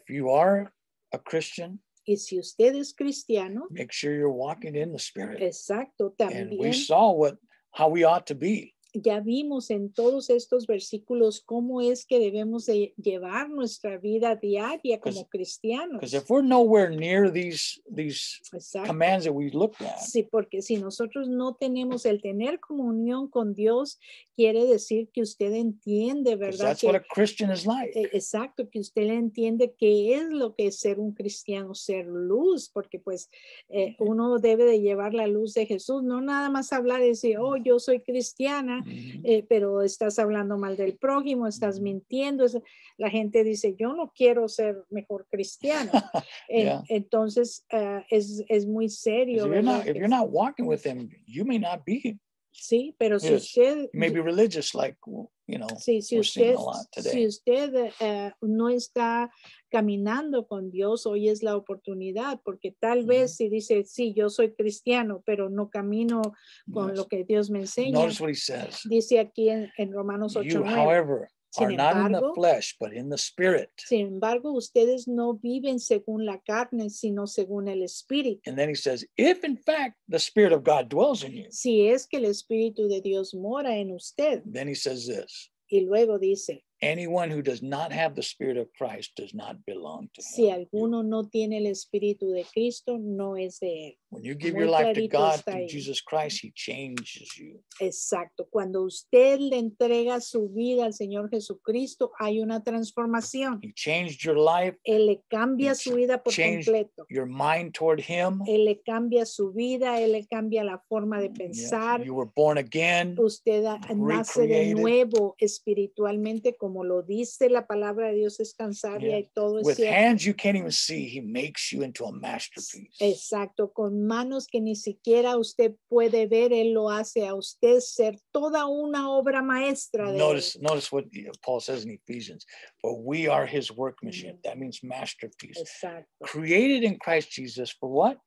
you are a Christian, y si usted es cristiano, make sure you're walking in the Spirit. Exacto, también. And we saw how we ought to be. Ya vimos en todos estos versículos cómo es que debemos de llevar nuestra vida diaria como cristianos. Because if we're nowhere near these Exacto. commands that we looked at. Sí, porque si nosotros no tenemos el tener comunión con Dios, quiere decir que usted entiende, ¿verdad? That's what a Christian is like. Exacto, que usted entiende qué es lo que es ser un cristiano, ser luz, porque pues uno debe de llevar la luz de Jesús, no nada más hablar y decir, oh, yo soy cristiana, pero estás hablando mal del prójimo, estás mintiendo. La gente dice, yo no quiero ser mejor cristiano. Yeah. Entonces, es muy serio. If you're not walking with him, you may not be. Sí, pero si Yes. usted... You may be religious, like, you know, Sí, si we're seeing usted, a lot today. si usted no está caminando con Dios, hoy es la oportunidad, porque tal vez si dice, sí, yo soy cristiano, pero no camino con Yes. lo que Dios me enseña. Notice what he says. Dice aquí en Romanos 8:9. You, however, Sin are not in the embargo, flesh, but in the spirit. Sin embargo, ustedes no viven según la carne, sino según el Espíritu. And then he says, if in fact the Spirit of God dwells in you, Si es que el Espíritu de Dios mora en usted. then he says this, Y luego dice, anyone who does not have the Spirit of Christ does not belong to si him. alguno no tiene el Espíritu de Cristo, no es de él. When you give Muy your life to clarito God está through ahí. Jesus Christ, he changes you. Exacto. Cuando usted le entrega su vida al Señor Jesucristo, hay una transformación. He changed your life, Él le cambia He su vida por changed completo. your mind toward him. Él le cambia su vida, Él le cambia la forma de pensar. You were born again. Usted nace de recreated. nuevo espiritualmente, como lo dice la palabra de Dios, es tan sabia y todo es With cierto. hands you can't even see, he makes you into a masterpiece. Exacto, con manos que ni siquiera usted puede ver, Él lo hace a usted ser toda una obra maestra de Notice what Paul says in Ephesians, for we are his workmanship. That means masterpiece. Exacto. Created in Christ Jesus for what?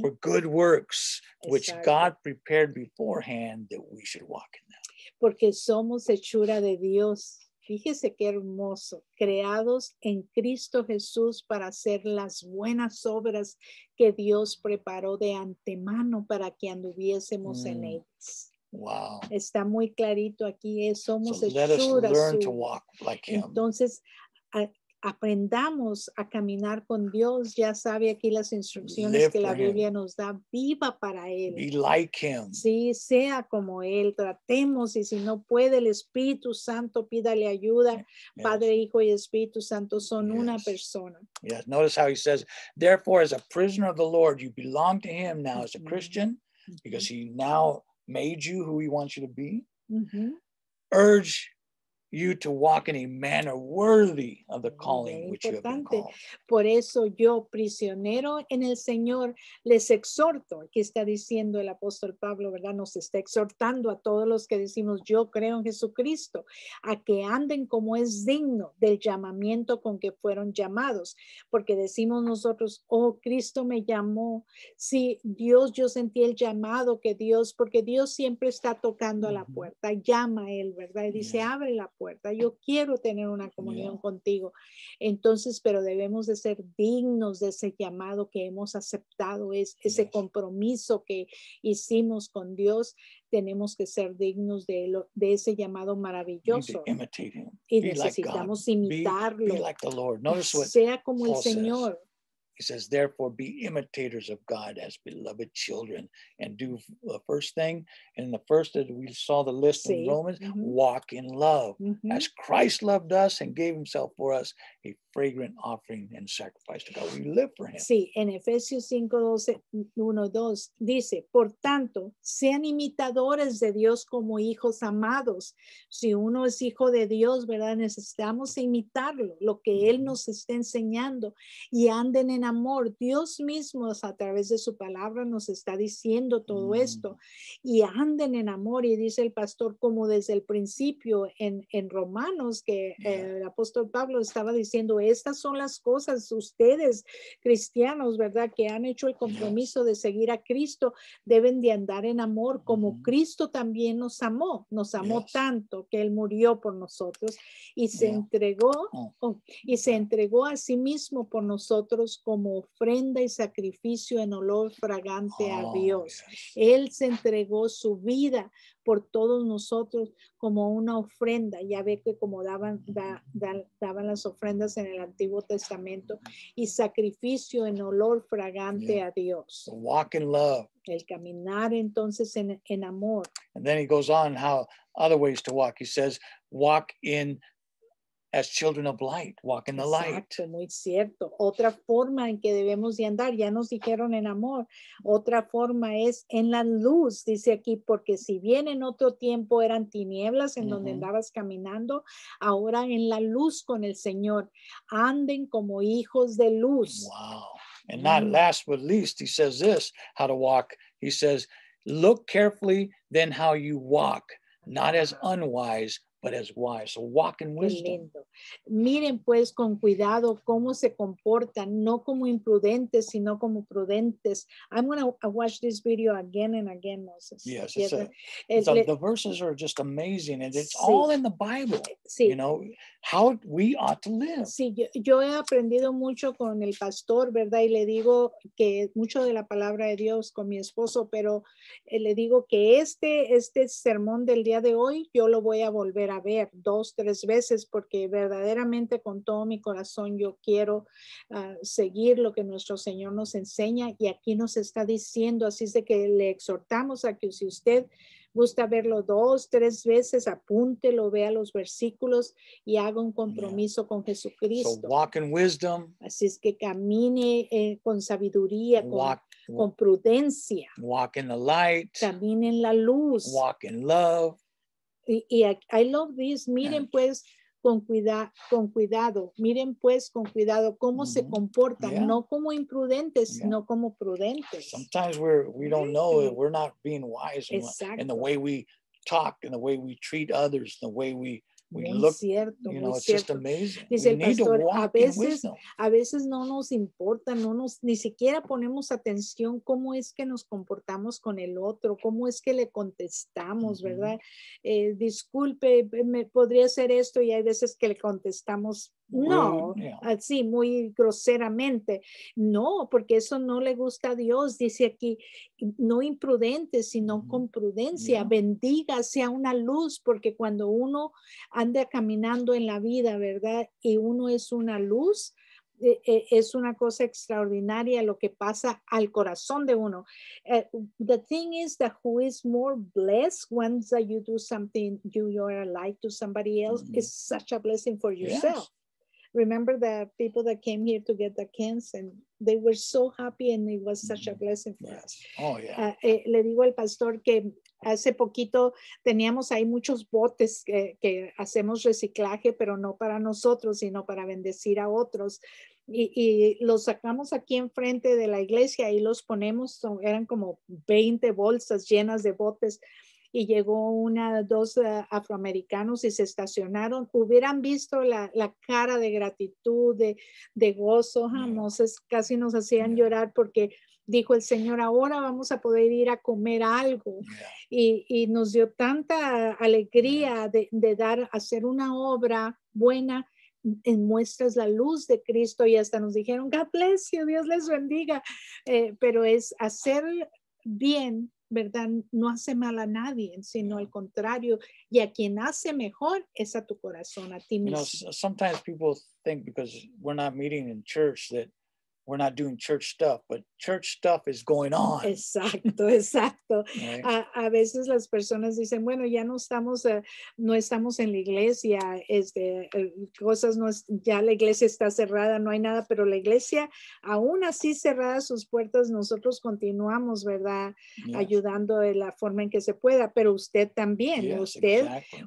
For good works, which Exacto. God prepared beforehand that we should walk in them. Porque somos hechura de Dios. Fíjese qué hermoso, creados en Cristo Jesús para hacer las buenas obras que Dios preparó de antemano para que anduviésemos en ellas. Wow. Está muy clarito aquí, somos So let us hechura learn to suya. walk like him. Entonces, aprendamos a caminar con Dios. Ya sabe aquí las instrucciones Live que la for him. Biblia nos da. Viva para Él. Be like him. Sí, sea como Él. Tratemos, y si no puede, el Espíritu Santo, pídale ayuda. Yes. Padre, Hijo y Espíritu Santo son una Yes. persona. Yes. Notice how he says, therefore, as a prisoner of the Lord, you belong to him now as a Christian, because he now made you who he wants you to be. Urge you to walk in a manner worthy of the calling which you have been called. Por eso yo, prisionero en el Señor, les exhorto. Aquí está diciendo el apóstol Pablo, ¿verdad? Nos está exhortando a todos los que decimos, yo creo en Jesucristo, a que anden como es digno del llamamiento con que fueron llamados. Porque decimos nosotros, oh, Cristo me llamó. Sí, Dios, yo sentí el llamado que Dios, porque Dios siempre está tocando a la puerta, llama a Él, ¿verdad? Y dice, abre la puerta. Yo quiero tener una comunión contigo. Entonces, pero debemos de ser dignos de ese llamado que hemos aceptado, ese compromiso que hicimos con Dios. Tenemos que ser dignos de ese llamado maravilloso. Y necesitamos imitarlo. Be like the Lord. Notice what sea como el Paul Señor. says. He says, therefore, be imitators of God as beloved children, and do the first thing. And the first that we saw the list in Romans, walk in love, as Christ loved us and gave himself for us, a fragrant offering and sacrifice to God. We live for him. Sí, en Efesios 5:1-2 dice, por tanto, sean imitadores de Dios como hijos amados. Si uno es hijo de Dios, ¿verdad? Necesitamos imitarlo, lo que Él nos está enseñando, y anden en amor. Dios mismo a través de su palabra nos está diciendo todo esto, y anden en amor. Y dice el pastor, como desde el principio en Romanos, que el apóstol Pablo estaba diciendo, estas son las cosas, ustedes cristianos, ¿verdad? Que han hecho el compromiso de seguir a Cristo, deben de andar en amor, como Cristo también nos amó tanto que Él murió por nosotros y se entregó a sí mismo por nosotros como ofrenda y sacrificio en olor fragante a Dios. Él se entregó su vida por todos nosotros como una ofrenda. Ya ve que como daban las ofrendas en el Antiguo Testamento, y sacrificio en olor fragante a Dios. Walk in love. El caminar entonces en amor. And then he goes on how other ways to walk. He says, walk in as children of light, walk in the light. Exacto, muy cierto. Otra forma en que debemos de andar, ya nos dijeron en amor, otra forma es en la luz, dice aquí, porque si bien en otro tiempo eran tinieblas en donde andabas caminando, ahora en la luz con el Señor, anden como hijos de luz. Wow. And not last but least, he says this, how to walk. He says, look carefully then how you walk, not as unwise, but as wise. So walk in Qué wisdom. lindo. Miren pues con cuidado cómo se comportan, no como imprudentes, sino como prudentes. I'm going to watch this video again and again, Moses. Yes, The verses are just amazing, and it's Sí. all in the Bible. Sí. You know, how we ought to live. Sí, yo he aprendido mucho con el pastor, ¿verdad? Y le digo que mucho de la palabra de Dios con mi esposo, pero le digo que este sermón del día de hoy, yo lo voy a volver a ver 2, 3 veces, porque verdaderamente con todo mi corazón yo quiero seguir lo que nuestro Señor nos enseña, y aquí nos está diciendo, así es de que le exhortamos a que si usted gusta verlo 2, 3 veces, apúntelo, vea los versículos y haga un compromiso con Jesucristo. So walk in wisdom. Así es que camine con sabiduría, con prudencia. Walk in the light. Camine en la luz. Walk in love. Y I love this. Miren pues con cuidado. Miren pues con cuidado cómo se comportan, no como imprudentes, sino como prudentes. Sometimes we don't know that we're not being wise in the way we talk, in the way we treat others, the way we look, cierto, you know, it's cierto. just amazing. Dice We el need to pastor, walk in wisdom. a veces no nos importa, ni siquiera ponemos atención cómo es que nos comportamos con el otro, cómo es que le contestamos, ¿verdad? Disculpe, me podría hacer esto, y hay veces que le contestamos no, así muy groseramente. No, porque eso no le gusta a Dios. Dice aquí, no imprudente, sino con prudencia. Bendiga, sea una luz, porque cuando uno anda caminando en la vida, ¿verdad? Y uno es una luz, es una cosa extraordinaria lo que pasa al corazón de uno. The thing is that who is more blessed once that you do something, you are a light to somebody else, is such a blessing for yourself. Yes. Remember the people that came here to get the cans, and they were so happy, and it was such a blessing for us. Oh, yeah. Le digo al pastor que hace poquito teníamos ahí muchos botes que hacemos reciclaje, pero no para nosotros, sino para bendecir a otros. Y los sacamos aquí enfrente de la iglesia y los ponemos, eran como 20 bolsas llenas de botes. Y llegó dos afroamericanos y se estacionaron. Hubieran visto la cara de gratitud, de gozo, Moses, casi nos hacían llorar, porque dijo el Señor, ahora vamos a poder ir a comer algo. Y nos dio tanta alegría de hacer una obra buena. En muestras la luz de Cristo, y hasta nos dijeron, God bless you, Dios les bendiga. Pero es hacer bien, ¿verdad? No hace mal a nadie, sino al contrario, y a quien hace mejor es a tu corazón, a ti mismo. You know, sometimes people think because we're not meeting in church that we're not doing church stuff, but church stuff is going on. Exacto, exacto. Right. A veces las personas dicen, bueno, ya no estamos en la iglesia, cosas ya la iglesia está cerrada, no hay nada, pero la iglesia, aún así cerradas sus puertas, nosotros continuamos, ¿verdad? Yes. Ayudando de la forma en que se pueda, pero usted también, Yes,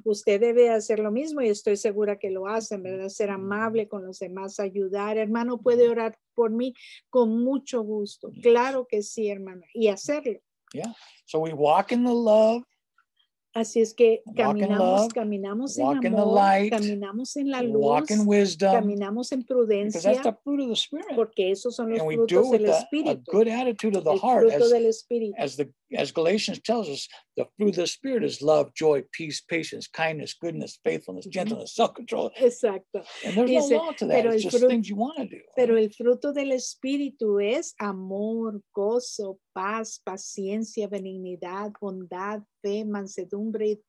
usted debe hacer lo mismo, y estoy segura que lo hacen, ¿verdad? Ser amable con los demás, ayudar. Hermano, puede orar por mí con mucho gusto. Yes. Claro que sí, hermana, y hacerlo. Yeah. So we walk in the love. Así es que Caminamos en amor, caminamos en la luz, walk in wisdom, caminamos en prudencia, because that's the fruit of the Spirit. Porque esos son los And we frutos do it del with a Espíritu. good attitude of the El heart, fruto del Espíritu. as Galatians tells us, the fruit of the Spirit is love, joy, peace, patience, kindness, goodness, faithfulness, gentleness, self-control. Exacto. And there's no law to that. It's just things you want to do. Pero el fruto del Espíritu es amor, gozo, paz, paciencia, benignidad, bondad, fe, mansedumbre,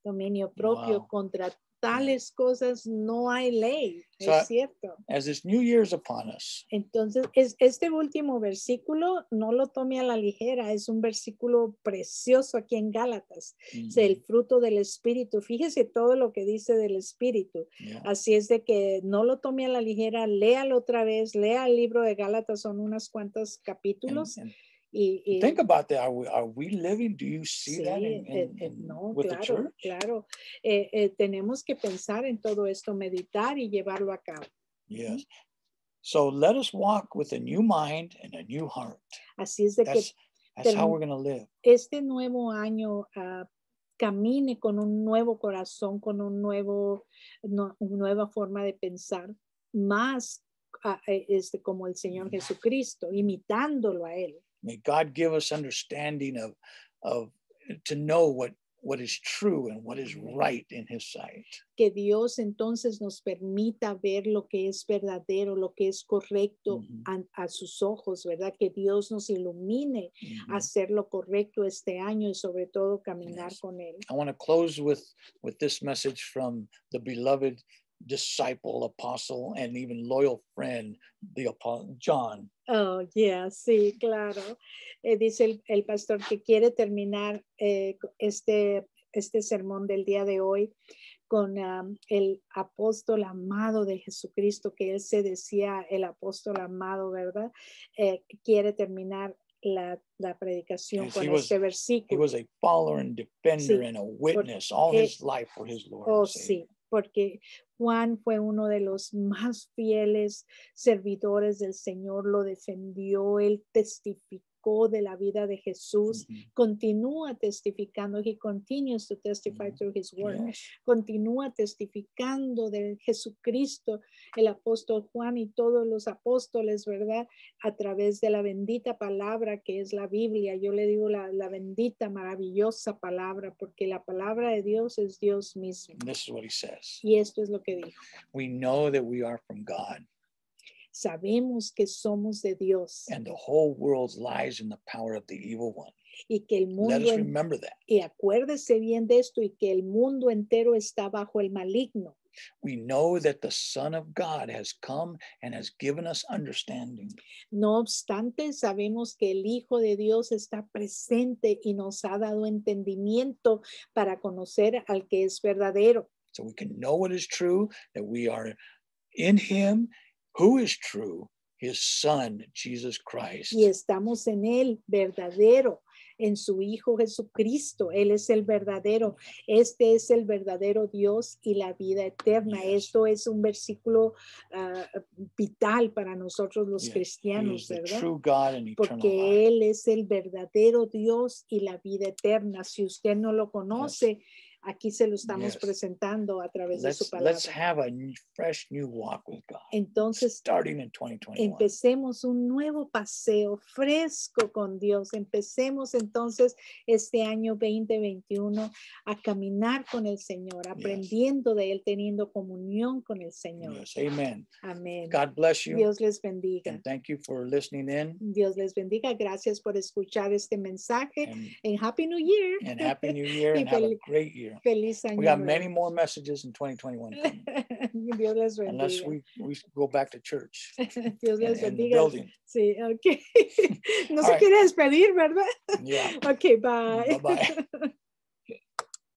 dominio propio. Wow. Contra tales cosas no hay ley, So, es cierto. as this new year is upon us, Entonces, este último versículo no lo tome a la ligera, es un versículo precioso aquí en Gálatas. Es el fruto del Espíritu. Fíjese todo lo que dice del Espíritu. yeah. Así es de que no lo tome a la ligera, léalo otra vez, lea el libro de Gálatas, son unos cuantos capítulos. And Y think about that. Are we living? Do you see sí, that in no, with the claro, church? claro. Tenemos que pensar en todo esto, meditar y llevarlo a cabo. Yes. So let us walk with a new mind and a new heart. Así es de que That's how we're going to live. este nuevo año camine con un nuevo corazón, con una nueva forma de pensar, más como el Señor Jesucristo, imitándolo a Él. May God give us understanding of to know what is true and what is right in His sight. Que Dios entonces nos permita ver lo que es verdadero, lo que es correcto a sus ojos, ¿verdad? Que Dios nos ilumine a hacer lo correcto este año y sobre todo caminar con Él. I want to close with this message from the beloved disciple, apostle, and even loyal friend, the apostle John. Oh, yeah, sí, claro. Dice el pastor que quiere terminar este sermón del día de hoy con el apóstol amado de Jesucristo, que él se decía el apóstol amado, ¿verdad? Quiere terminar la predicación con este versículo. He was a follower and defender and a witness all his life for his Lord. Oh, sí, porque Juan fue uno de los más fieles servidores del Señor, lo defendió, él testificó de la vida de Jesús, continúa testificando, he continues to testify through his word, continúa testificando de Jesucristo, el apóstol Juan y todos los apóstoles, ¿verdad? A través de la bendita palabra que es la Biblia. Yo le digo la bendita, maravillosa palabra, porque la palabra de Dios es Dios mismo. And this is what he says. Y esto es lo que dijo. We know that we are from God. Sabemos que somos de Dios. And the whole world lies in the power of the evil one. Y que el mundo, let us remember that. Y acuérdese bien de esto, y que el mundo entero está bajo el maligno. We know that the Son of God has come and has given us understanding. No obstante, sabemos que el Hijo de Dios está presente y nos ha dado entendimiento para conocer al que es verdadero. So we can know what is true, that we are in Him, who is true, His Son, Jesus Christ. Y estamos en Él, verdadero, en su Hijo Jesucristo. Él es el verdadero. Este es el verdadero Dios y la vida eterna. Yes. Esto es un versículo vital para nosotros los Yes. cristianos, He is the ¿verdad? true God and eternal Porque life. Él es el verdadero Dios y la vida eterna. Si usted no lo conoce, aquí se lo estamos presentando a través de su palabra. Let's have a fresh new walk with God. Entonces, starting in 2021. empecemos un nuevo paseo fresco con Dios. Empecemos entonces este año 2021 a caminar con el Señor, aprendiendo de Él, teniendo comunión con el Señor. Yes, amen. Amén. God bless you. Dios les bendiga. And thank you for listening in. Dios les bendiga. Gracias por escuchar este mensaje. And Happy New Year. And Happy New Year and have a great year. Feliz año. We got nuevo. many more messages in 2021 coming. Dios les bendiga. Unless we go back to church. Dios les in the bendiga. building. Sí, ok. No All se right. quiere despedir, ¿verdad? Yeah. Ok, bye. Bye-bye.